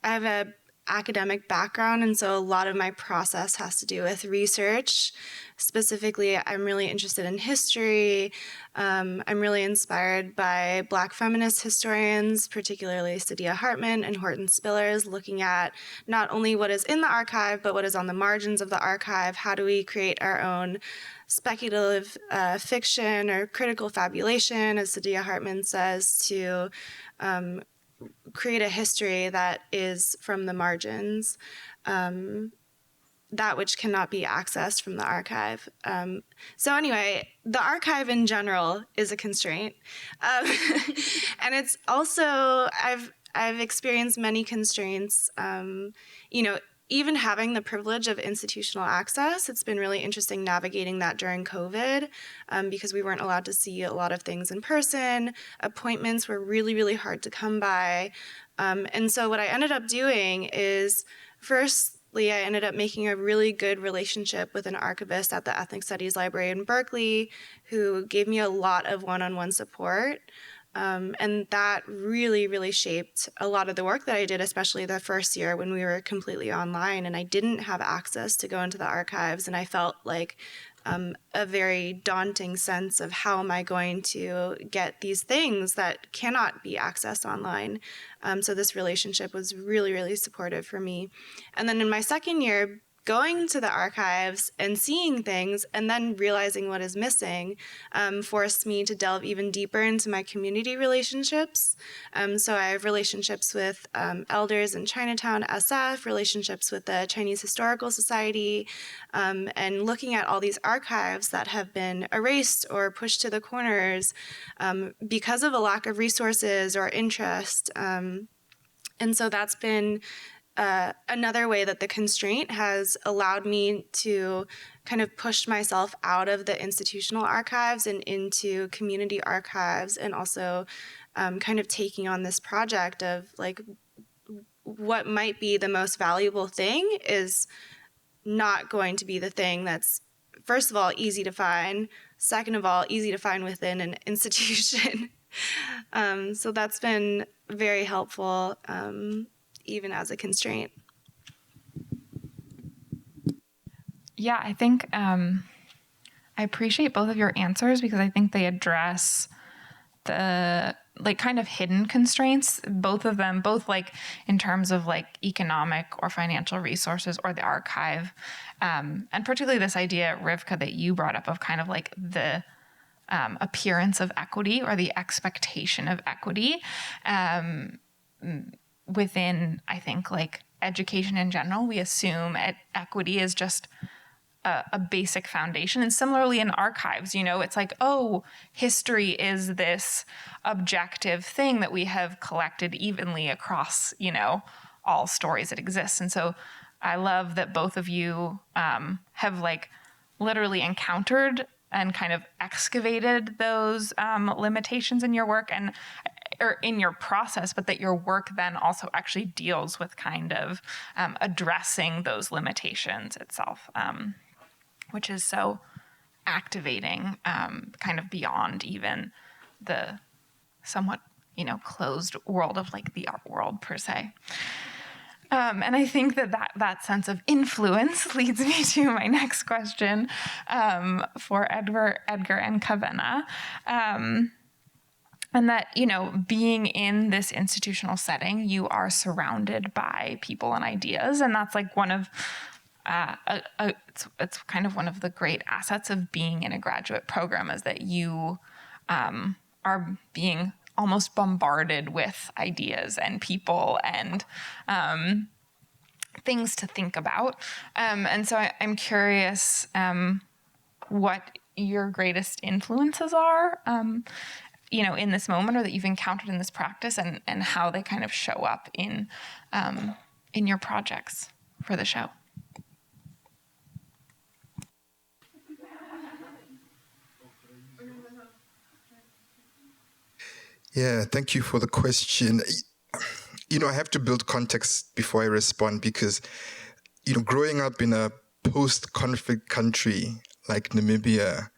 have a academic background, and so a lot of my process has to do with research. Specifically, I'm really interested in history. I'm really inspired by Black feminist historians, particularly Saidiya Hartman and Horton Spillers, looking at not only what is in the archive, but what is on the margins of the archive. How do we create our own speculative fiction or critical fabulation, as Saidiya Hartman says, to create a history that is from the margins, that which cannot be accessed from the archive. So anyway, the archive in general is a constraint. And it's also, I've experienced many constraints, even having the privilege of institutional access. It's been really interesting navigating that during COVID, because we weren't allowed to see a lot of things in person. Appointments were really, really hard to come by. And so what I ended up doing is, firstly, I ended up making a really good relationship with an archivist at the Ethnic Studies Library in Berkeley who gave me a lot of one-on-one support. And that really, really shaped a lot of the work that I did, especially the first year when we were completely online and I didn't have access to go into the archives. And I felt like a very daunting sense of how am I going to get these things that cannot be accessed online. So this relationship was really, really supportive for me. And then in my second year, going to the archives and seeing things and then realizing what is missing forced me to delve even deeper into my community relationships. So I have relationships with elders in Chinatown, SF, relationships with the Chinese Historical Society, and looking at all these archives that have been erased or pushed to the corners because of a lack of resources or interest. And so that's been another way that the constraint has allowed me to kind of push myself out of the institutional archives and into community archives, and also kind of taking on this project of like what might be the most valuable thing is not going to be the thing that's, first of all, easy to find, second of all, easy to find within an institution. So that's been very helpful. Even as a constraint. Yeah, I think I appreciate both of your answers because I think they address the like kind of hidden constraints, both of them, both like in terms of like economic or financial resources or the archive. And particularly this idea, Rivka, that you brought up of kind of like the appearance of equity or the expectation of equity. Within, I think, like education in general, we assume equity is just a basic foundation. And similarly in archives, it's like, oh, history is this objective thing that we have collected evenly across, all stories that exist. And so I love that both of you have like literally encountered and kind of excavated those limitations in your work or in your process, but that your work then also actually deals with kind of addressing those limitations itself, which is so activating, kind of beyond even the somewhat, closed world of like the art world per se. And I think that sense of influence leads me to my next question for Edgar and Kavina. And that, being in this institutional setting, you are surrounded by people and ideas. And that's like one of, it's kind of one of the great assets of being in a graduate program is that you are being almost bombarded with ideas and people and things to think about. And so I'm curious what your greatest influences are in this moment or that you've encountered in this practice and how they kind of show up in your projects for the show. Yeah, thank you for the question. I have to build context before I respond because, growing up in a post-conflict country like Namibia,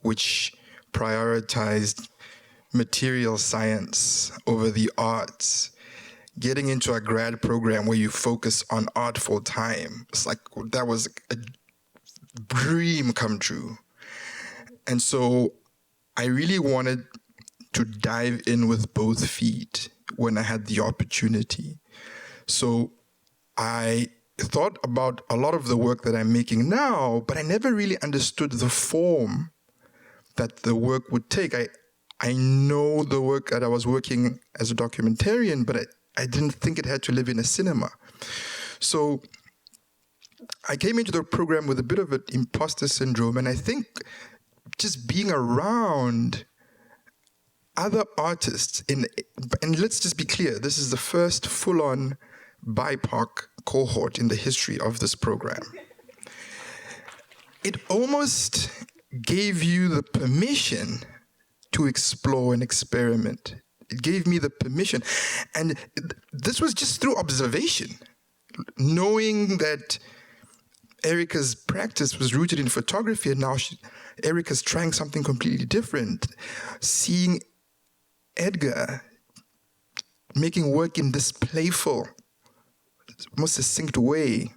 which prioritized material science over the arts, getting into a grad program where you focus on art full time. It's like that was a dream come true. And so I really wanted to dive in with both feet when I had the opportunity. So I thought about a lot of the work that I'm making now, but I never really understood the form that the work would take. I know the work that I was working as a documentarian, but I didn't think it had to live in a cinema. So I came into the program with a bit of an imposter syndrome, and I think just being around other artists, and let's just be clear, this is the first full-on BIPOC cohort in the history of this program. It almost gave you the permission to explore and experiment. It gave me the permission. And this was just through observation, knowing that Erica's practice was rooted in photography, and now Erica's trying something completely different. Seeing Edgar making work in this playful, most succinct way.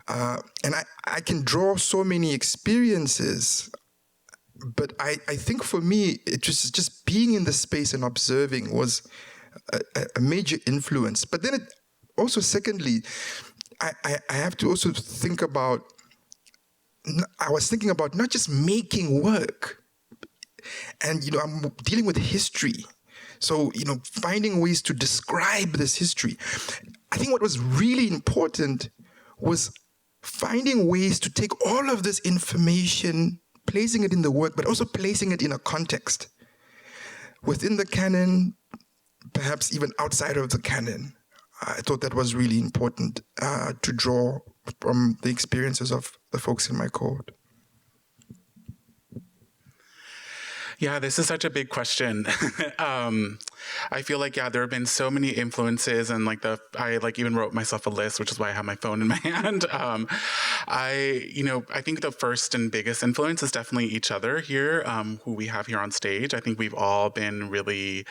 And I can draw so many experiences, but I think for me, it just being in the space and observing was a major influence. But then also, secondly, I have to also think about, I was thinking about not just making work, and, I'm dealing with history. So, finding ways to describe this history. I think what was really important was finding ways to take all of this information, placing it in the work, but also placing it in a context. Within the canon, perhaps even outside of the canon. I thought that was really important to draw from the experiences of the folks in my cohort. Yeah, this is such a big question. I feel like, there have been so many influences, and I even wrote myself a list, which is why I have my phone in my hand. I think the first and biggest influence is definitely each other here, who we have here on stage. I think we've all been really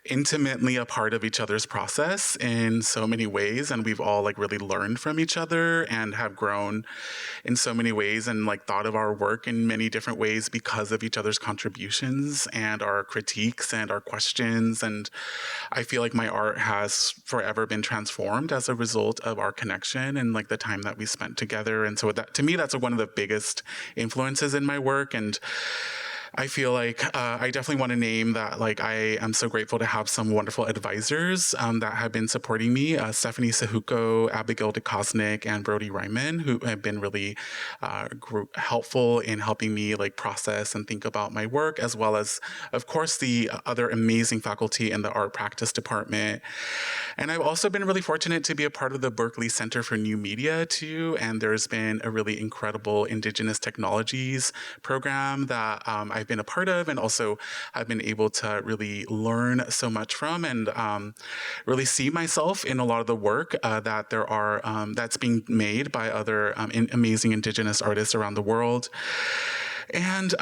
intimately a part of each other's process in so many ways, and we've all really learned from each other and have grown in so many ways, and thought of our work in many different ways because of each other's contributions and our critiques and our questions. And I feel like my art has forever been transformed as a result of our connection and the time that we spent together. And so that, to me, that's one of the biggest influences in my work. And I feel like I definitely want to name that I am so grateful to have some wonderful advisors that have been supporting me. Stephanie Sahuko, Abigail DeKosnik, and Brody Ryman, who have been really helpful in helping me process and think about my work, as well as, of course, the other amazing faculty in the art practice department. And I've also been really fortunate to be a part of the Berkeley Center for New Media too. And there's been a really incredible Indigenous Technologies program that I've been a part of, and also I've been able to really learn so much from, and really see myself in a lot of the work that there are that's being made by other amazing Indigenous artists around the world. And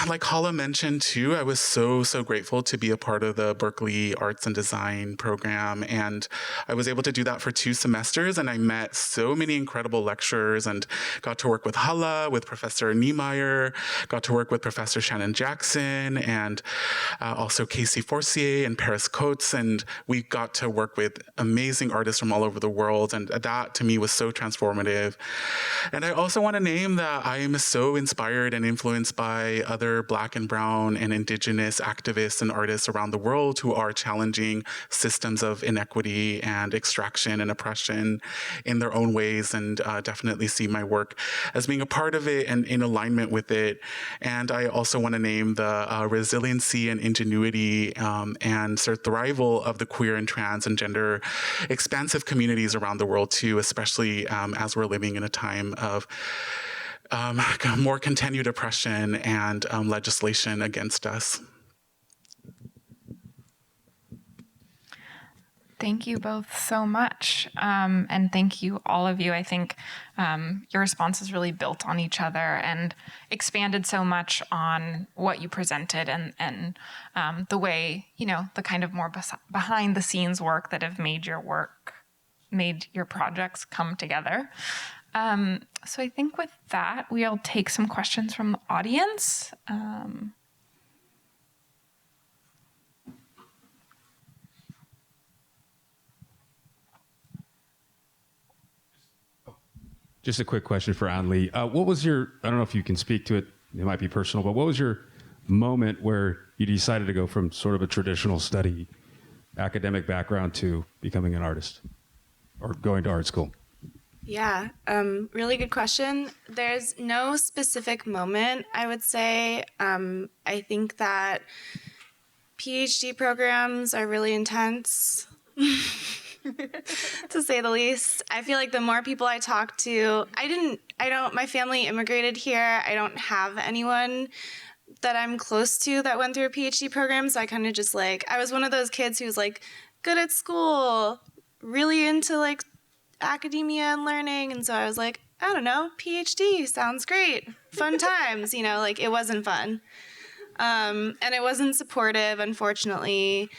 like Holla mentioned too, I was so grateful to be a part of the Berkeley Arts and Design program. And I was able to do that for 2 semesters. And I met so many incredible lecturers and got to work with Holla, with Professor Niemeyer, got to work with Professor Shannon Jackson, and also Casey Forcier and Paris Coates. And we got to work with amazing artists from all over the world. And that to me was so transformative. And I also want to name that I am so inspired and influenced by other Black and Brown and Indigenous activists and artists around the world who are challenging systems of inequity and extraction and oppression in their own ways, and definitely see my work as being a part of it and in alignment with it. And I also want to name the resiliency and ingenuity and survival of the queer and trans and gender expansive communities around the world too, especially as we're living in a time of more continued oppression and legislation against us. Thank you both so much. And thank you, all of you. I think your responses really built on each other and expanded so much on what you presented and the way, the kind of more behind the scenes work that have made your projects come together. So I think with that, we'll take some questions from the audience. Just a quick question for Anli. What was I don't know if you can speak to it, it might be personal, but what was your moment where you decided to go from sort of a traditional study academic background to becoming an artist or going to art school? Yeah, really good question. There's no specific moment, I would say. I think that PhD programs are really intense. To say the least. I feel like the more people I talk to, my family immigrated here. I don't have anyone that I'm close to that went through a PhD program. So I kind of just I was one of those kids who was good at school, really into academia and learning. And so I was I don't know, PhD sounds great. Fun times, it wasn't fun. And it wasn't supportive, unfortunately.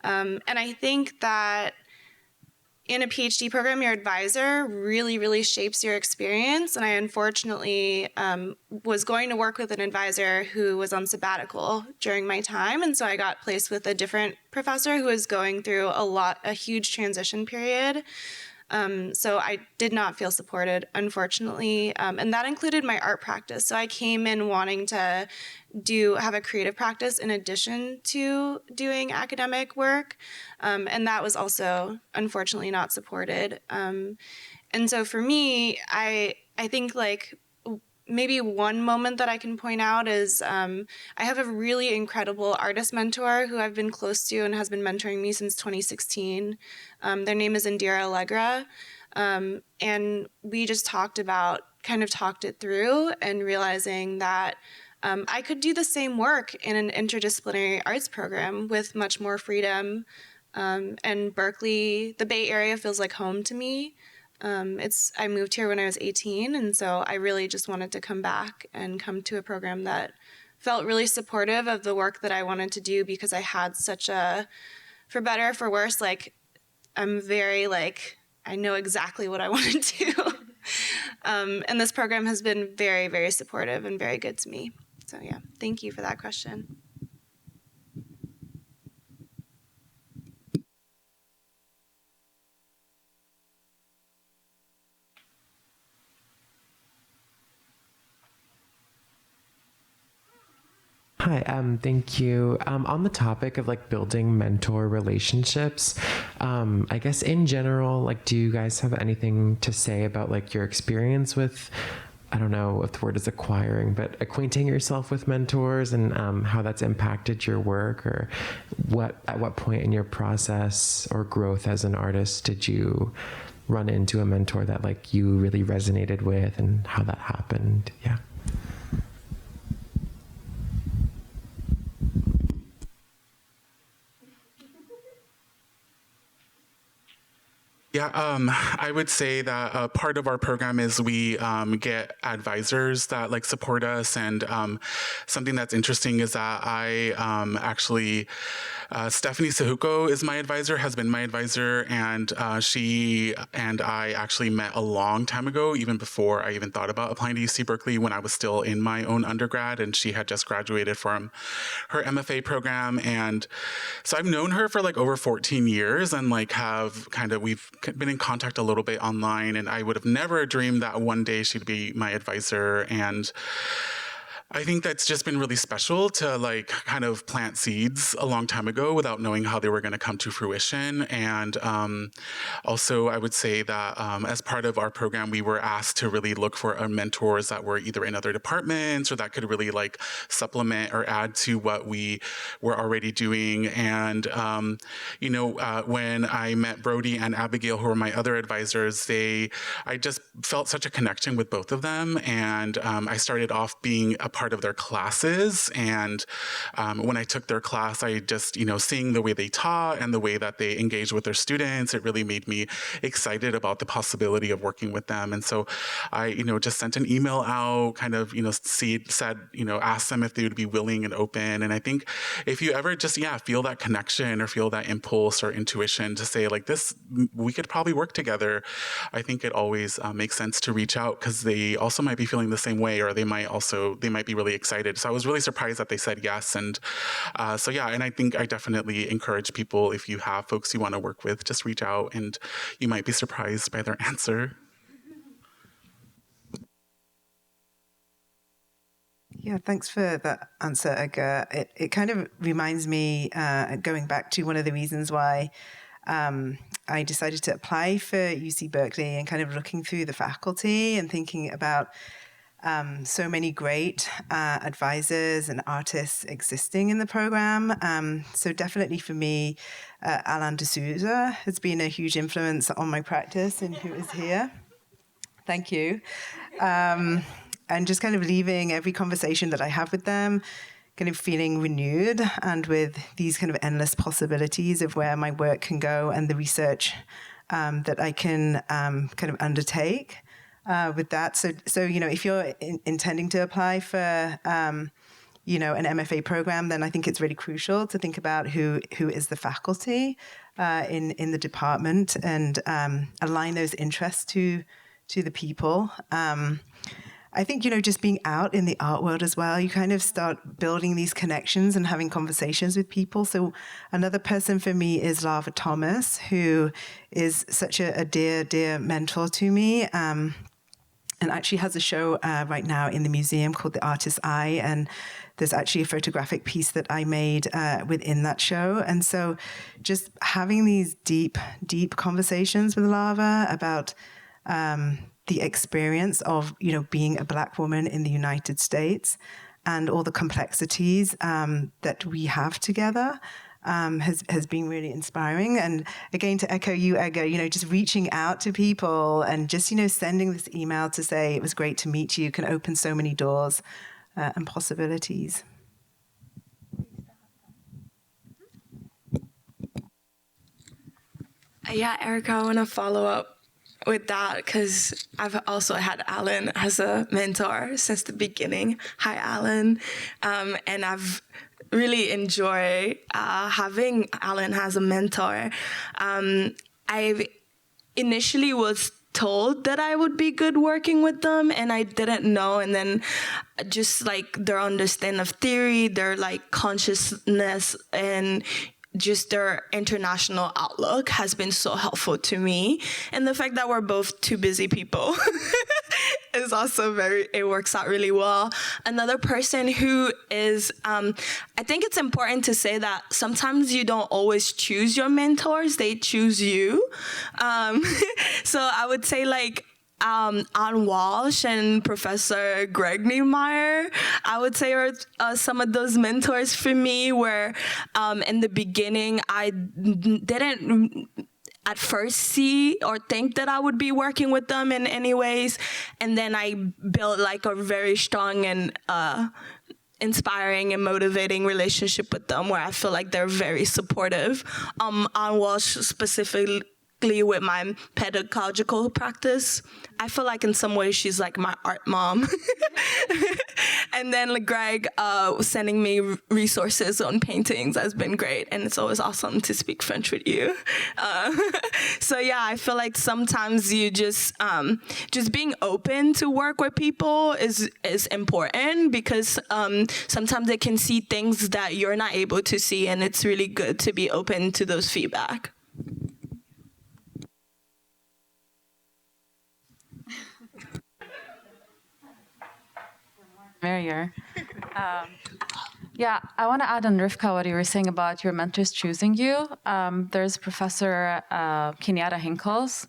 And I think that in a PhD program, your advisor really, really shapes your experience. And I unfortunately was going to work with an advisor who was on sabbatical during my time. And so I got placed with a different professor who was going through a huge transition period. So I did not feel supported, unfortunately. And that included my art practice. So I came in wanting to have a creative practice in addition to doing academic work. And that was also, unfortunately, not supported. And so for me, I think maybe one moment that I can point out is I have a really incredible artist mentor who I've been close to and has been mentoring me since 2016. Their name is Indira Allegra. And we just talked it through and realizing that I could do the same work in an interdisciplinary arts program with much more freedom. And Berkeley, the Bay Area feels like home to me. I moved here when I was 18, and so I really just wanted to come back and come to a program that felt really supportive of the work that I wanted to do because I had such for better or for worse, I'm very I know exactly what I want to do. And this program has been very, very supportive and very good to me. So yeah, thank you for that question. Hi, thank you. On the topic of building mentor relationships, I guess in general, do you guys have anything to say about your experience with, I don't know if the word is acquiring, but acquainting yourself with mentors and how that's impacted your work, or at what point in your process or growth as an artist did you run into a mentor that you really resonated with, and how that happened? Yeah. Yeah, I would say that part of our program is we get advisors that support us, and something that's interesting is that I actually Stephanie Sahuko is my advisor, has been my advisor, and she and I actually met a long time ago, even before I even thought about applying to UC Berkeley, when I was still in my own undergrad, and she had just graduated from her MFA program. And so I've known her for over 14 years, and we've been in contact a little bit online, and I would have never dreamed that one day she'd be my advisor. And I think that's just been really special to kind of plant seeds a long time ago without knowing how they were going to come to fruition. And also I would say that as part of our program, we were asked to really look for mentors that were either in other departments or that could really supplement or add to what we were already doing. And, when I met Brody and Abigail, who were my other advisors, I just felt such a connection with both of them. And I started off being a part part of their classes. And when I took their class, I just, seeing the way they taught and the way that they engaged with their students, it really made me excited about the possibility of working with them. And so I, just sent an email out, kind of, said, asked them if they would be willing and open. And I think if you ever just, feel that connection or feel that impulse or intuition to say like this, we could probably work together, I think it always makes sense to reach out, because they also might be feeling the same way, or they might be really excited. So I was really surprised that they said yes. And and I think I definitely encourage people, if you have folks you want to work with, just reach out and you might be surprised by their answer. Yeah, thanks for that answer, Edgar. It kind of reminds me, going back to one of the reasons why I decided to apply for UC Berkeley, and kind of looking through the faculty and thinking about so many great advisors and artists existing in the program. So definitely for me, Alain de Souza has been a huge influence on my practice, and who is here. Thank you. And just kind of leaving every conversation that I have with them kind of feeling renewed, and with these kind of endless possibilities of where my work can go, and the research that I can kind of undertake with that. So if you're intending to apply for an MFA program, then I think it's really crucial to think about who is the faculty in the department, and align those interests to the people. I think, just being out in the art world as well, you kind of start building these connections and having conversations with people. So another person for me is Lava Thomas, who is such a dear, dear mentor to me, and actually has a show right now in the museum called The Artist's Eye. And there's actually a photographic piece that I made within that show. And so just having these deep, deep conversations with Lava about the experience of, being a Black woman in the United States, and all the complexities that we have together, has been really inspiring. And again, to echo you, Edgar, just reaching out to people and just, sending this email to say it was great to meet you can open so many doors and possibilities. Yeah, Erica, I want to follow up with that, because I've also had Alan as a mentor since the beginning. Hi, Alan. And I've really enjoyed having Alan as a mentor. I initially was told that I would be good working with them, and I didn't know. And then just like their understanding of theory, their like consciousness, and just their international outlook has been so helpful to me. And the fact that we're both two busy people is also it works out really well. Another person who is, I think it's important to say that sometimes you don't always choose your mentors, they choose you. So I would say like, Ann Walsh and Professor Greg Niemeyer, I would say are some of those mentors for me, where in the beginning I didn't at first see or think that I would be working with them in any ways. And then I built like a very strong and inspiring and motivating relationship with them, where I feel like they're very supportive. Ann Walsh specifically with my pedagogical practice. I feel like in some ways she's like my art mom. And then like Greg sending me resources on paintings has been great, and it's always awesome to speak French with you. So yeah, I feel like sometimes you just being open to work with people is important, because sometimes they can see things that you're not able to see, and it's really good to be open to those feedback. Merrier. Yeah, I want to add on Rivka what you were saying about your mentors choosing you. There's Professor Kenyatta Hinkles.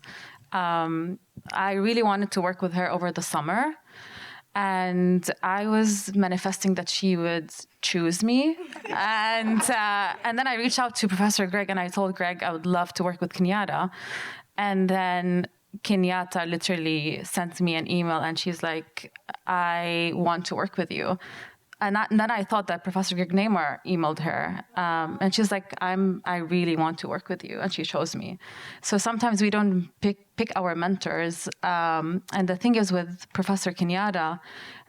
I really wanted to work with her over the summer, and I was manifesting that she would choose me. And then I reached out to Professor Greg, and I told Greg I would love to work with Kenyatta. And then Kenyatta literally sent me an email and she's like, I want to work with you. And then I thought that Professor Niemeyer emailed her. And she's like, I really want to work with you. And she chose me. So sometimes we don't pick our mentors. And the thing is with Professor Kenyatta,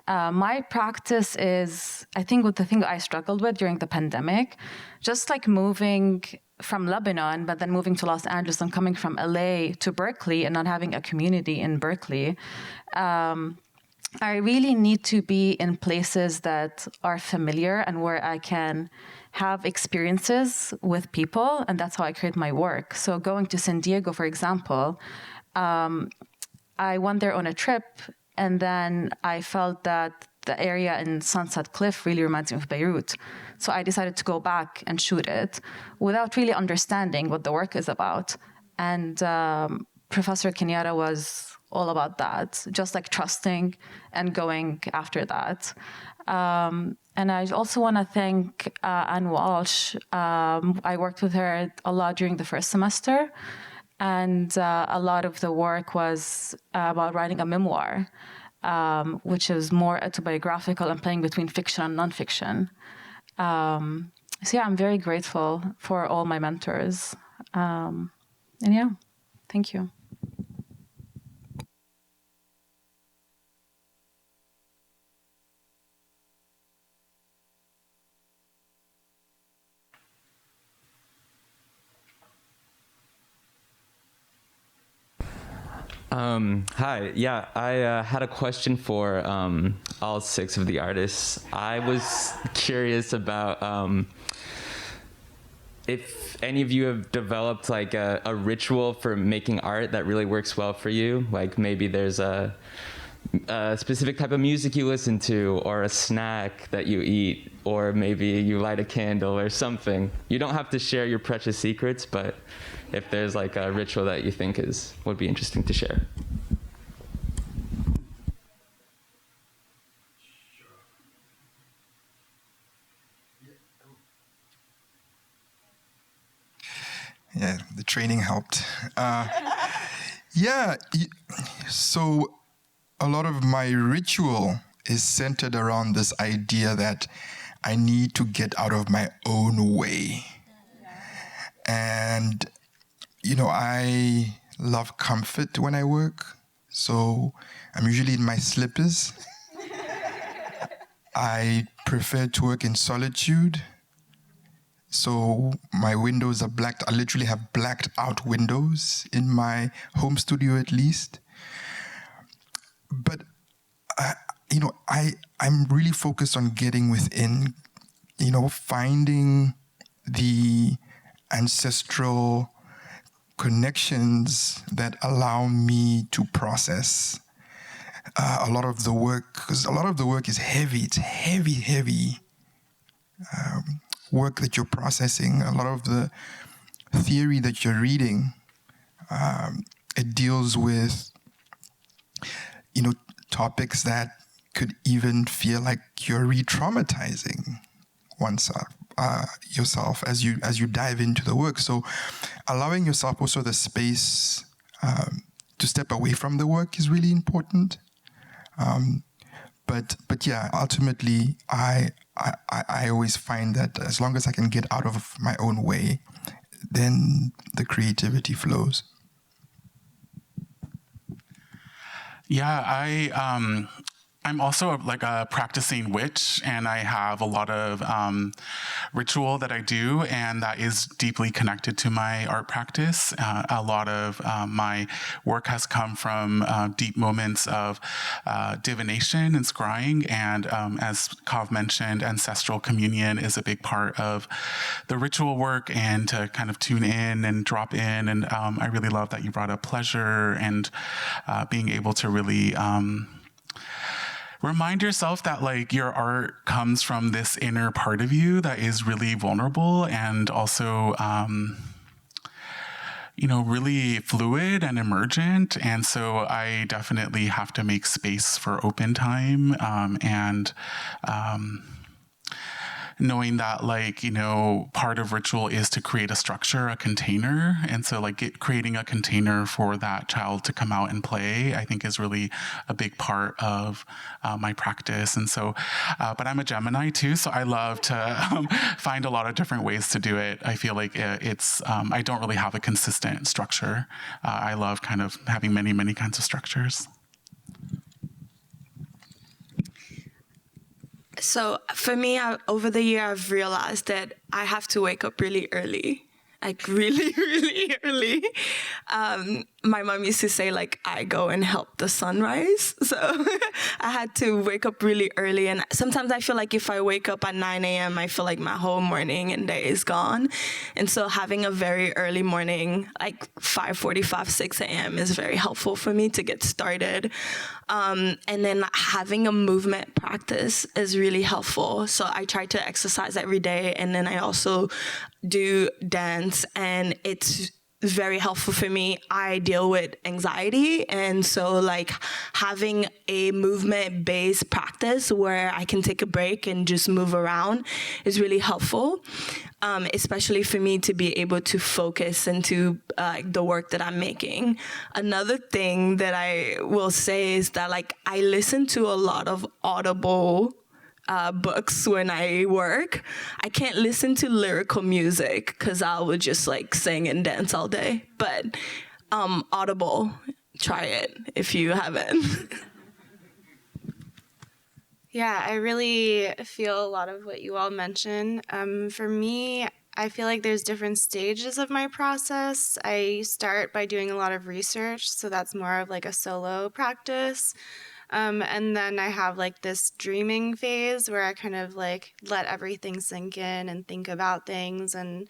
my practice is, I think, the thing I struggled with during the pandemic, just like moving from Lebanon, but then moving to Los Angeles and coming from LA to Berkeley and not having a community in Berkeley. I really need to be in places that are familiar and where I can have experiences with people, and that's how I create my work. So going to San Diego, for example, I went there on a trip, and then I felt that the area in Sunset Cliff really reminds me of Beirut. So I decided to go back and shoot it without really understanding what the work is about. And Professor Kenyatta was all about that, just like trusting and going after that. And I also want to thank Anne Walsh. I worked with her a lot during the first semester, and a lot of the work was about writing a memoir, which is more autobiographical and playing between fiction and nonfiction. So yeah, I'm very grateful for all my mentors. And yeah, thank you. Hi, yeah, I had a question for all 6 of the artists. I was curious about if any of you have developed like a ritual for making art that really works well for you. Like maybe there's a specific type of music you listen to, or a snack that you eat, or maybe you light a candle or something. You don't have to share your precious secrets, but if there's like a ritual that you think would be interesting to share. Yeah, the training helped. Yeah, so a lot of my ritual is centered around this idea that I need to get out of my own way. And, I love comfort when I work. So I'm usually in my slippers. I prefer to work in solitude. So my windows are blacked. I literally have blacked out windows in my home studio, at least. But I'm really focused on getting within, finding the ancestral connections that allow me to process a lot of the work, because a lot of the work is heavy. It's heavy work that you're processing. A lot of the theory that you're reading, it deals with, topics that could even feel like you're re-traumatizing yourself as you dive into the work. So allowing yourself also the space to step away from the work is really important. But yeah, ultimately, I always find that as long as I can get out of my own way, then the creativity flows. Yeah, I'm also like a practicing witch, and I have a lot of ritual that I do, and that is deeply connected to my art practice. A lot of my work has come from deep moments of divination and scrying, and as Kav mentioned, ancestral communion is a big part of the ritual work, and to kind of tune in and drop in. And I really love that you brought up pleasure and being able to really remind yourself that like your art comes from this inner part of you that is really vulnerable and also, really fluid and emergent. And so I definitely have to make space for open time. knowing that, like, you know, part of ritual is to create a structure, a container. And so, like, creating a container for that child to come out and play, I think is really a big part of my practice. And so, but I'm a Gemini too, so I love to find a lot of different ways to do it. I feel like it's, I don't really have a consistent structure. I love kind of having many, many kinds of structures. So for me, over the year, I've realized that I have to wake up really early, like really, really early. My mom used to say, like, I go and help the sunrise. So I had to wake up really early. And sometimes I feel like if I wake up at 9 a.m., I feel like my whole morning and day is gone. And so having a very early morning, like 5:45, 6 a.m. is very helpful for me to get started. And then having a movement practice is really helpful. So I try to exercise every day. And then I also do dance, and it's very helpful for me. I deal with anxiety, and so like having a movement-based practice where I can take a break and just move around is really helpful, especially for me to be able to focus into the work that I'm making. Another thing that I will say is that, like, I listen to a lot of audible books when I work. I can't listen to lyrical music because I would just like sing and dance all day. But Audible, try it if you haven't. Yeah, I really feel a lot of what you all mentioned. For me, I feel like there's different stages of my process. I start by doing a lot of research, so that's more of like a solo practice. And then I have like this dreaming phase where I kind of like let everything sink in and think about things. And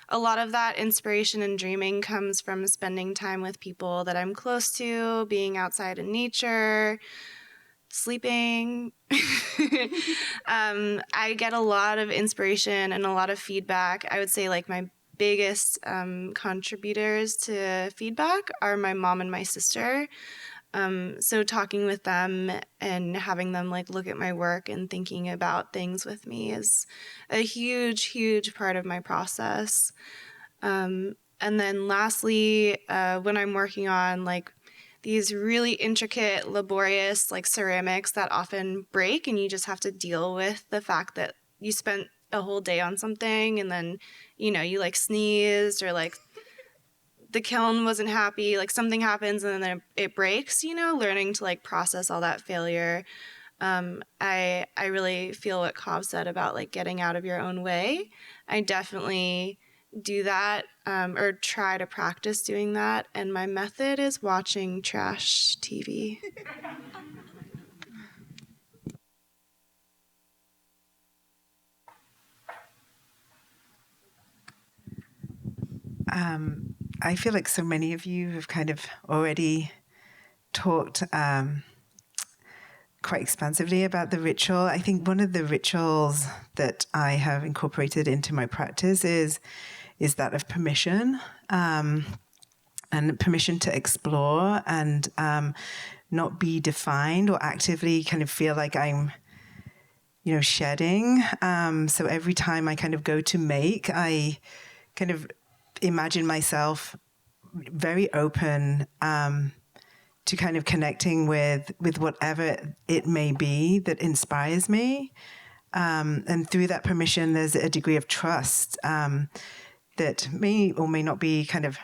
a lot of that inspiration and dreaming comes from spending time with people that I'm close to, being outside in nature, sleeping. I get a lot of inspiration and a lot of feedback. I would say like my biggest contributors to feedback are my mom and my sister. So talking with them and having them like look at my work and thinking about things with me is a huge, huge part of my process. And then lastly, when I'm working on like these really intricate, laborious like ceramics that often break, and you just have to deal with the fact that you spent a whole day on something and then, you know, you like sneezed or like the kiln wasn't happy, like something happens and then it breaks, you know, learning to like process all that failure. I really feel what Kav said about like getting out of your own way. I definitely do that or try to practice doing that. And my method is watching trash TV. I feel like so many of you have kind of already talked quite expansively about the ritual. I think one of the rituals that I have incorporated into my practice is that of permission, and permission to explore and not be defined or actively kind of feel like I'm, you know, shedding. So every time I kind of go to make, I kind of imagine myself very open to kind of connecting with whatever it may be that inspires me. And through that permission, there's a degree of trust that may or may not be kind of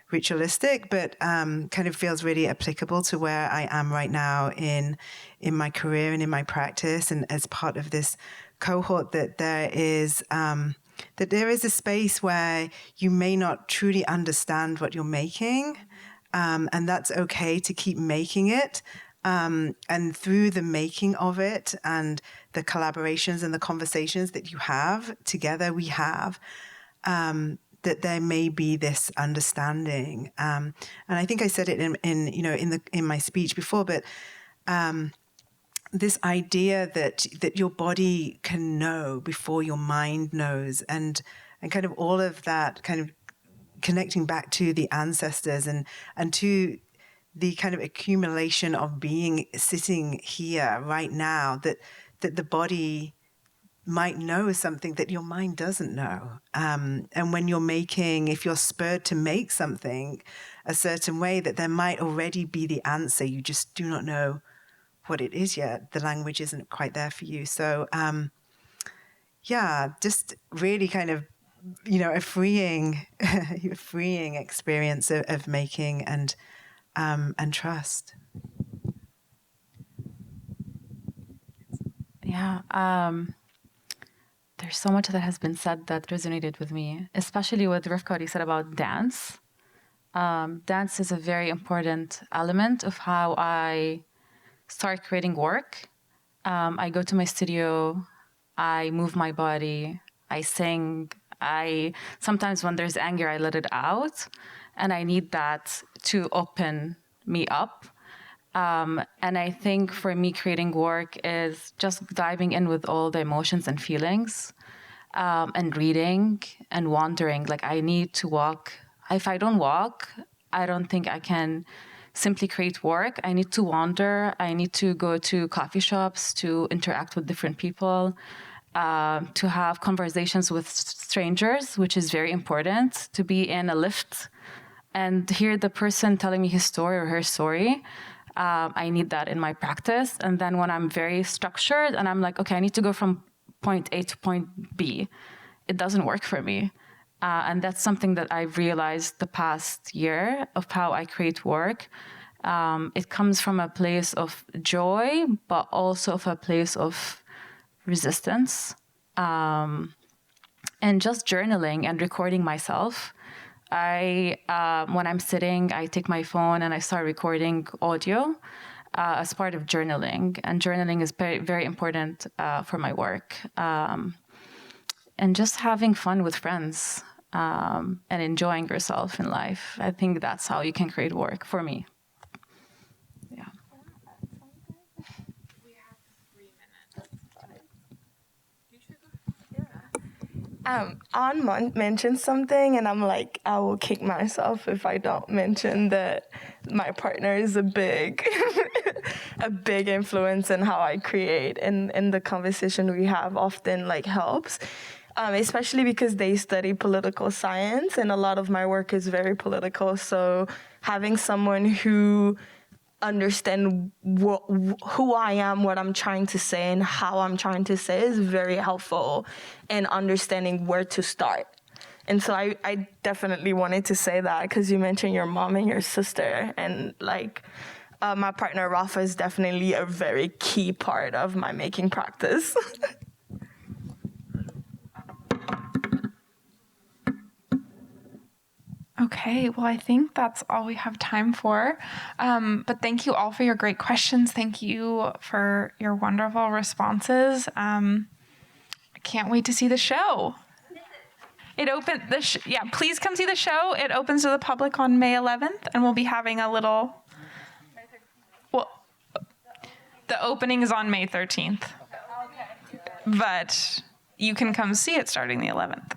ritualistic, but kind of feels really applicable to where I am right now in my career and in my practice. And as part of this cohort, that there is a space where you may not truly understand what you're making, and that's okay to keep making it. And through the making of it and the collaborations and the conversations that you have together, we have, that there may be this understanding. And I think I said it in my speech before, but this idea that your body can know before your mind knows, and kind of all of that kind of connecting back to the ancestors and to the kind of accumulation of being sitting here right now, that the body might know something that your mind doesn't know. And when you're if you're spurred to make something a certain way, that there might already be the answer. You just do not know what it is yet. The language isn't quite there for you. So, just really kind of, a freeing experience of making and trust. Yeah. There's so much that has been said that resonated with me, especially with Rivka, what you said about dance. Dance is a very important element of how I start creating work. I go to my studio, I move my body, I sing. Sometimes when there's anger, I let it out, and I need that to open me up. And I think for me, creating work is just diving in with all the emotions and feelings, and reading and wandering. Like, I need to walk. If I don't walk, I don't think I can simply create work. I need to wander. I need to go to coffee shops to interact with different people, to have conversations with strangers, which is very important, to be in a lift and hear the person telling me his story or her story. I need that in my practice. And then when I'm very structured and I'm like, okay, I need to go from point A to point B, it doesn't work for me. And that's something that I've realized the past year of how I create work. It comes from a place of joy, but also of a place of resistance. And just journaling and recording myself. When I'm sitting, I take my phone and I start recording audio as part of journaling. And journaling is very, very important for my work. And just having fun with friends and enjoying yourself in life. I think that's how you can create work for me. Yeah. Anne mentioned something, and I'm like, I will kick myself if I don't mention that my partner is a big influence in how I create, and the conversation we have often like helps, especially because they study political science, and a lot of my work is very political. So having someone who understand who I am, what I'm trying to say, and how I'm trying to say is very helpful in understanding where to start. And so I definitely wanted to say that because you mentioned your mom and your sister, and like my partner Rafa is definitely a very key part of my making practice. Okay, well, I think that's all we have time for. But thank you all for your great questions. Thank you for your wonderful responses. I can't wait to see the show. Please come see the show. It opens to the public on May 11th, and we'll be having a little. Well, the opening is on May 13th, but you can come see it starting the 11th.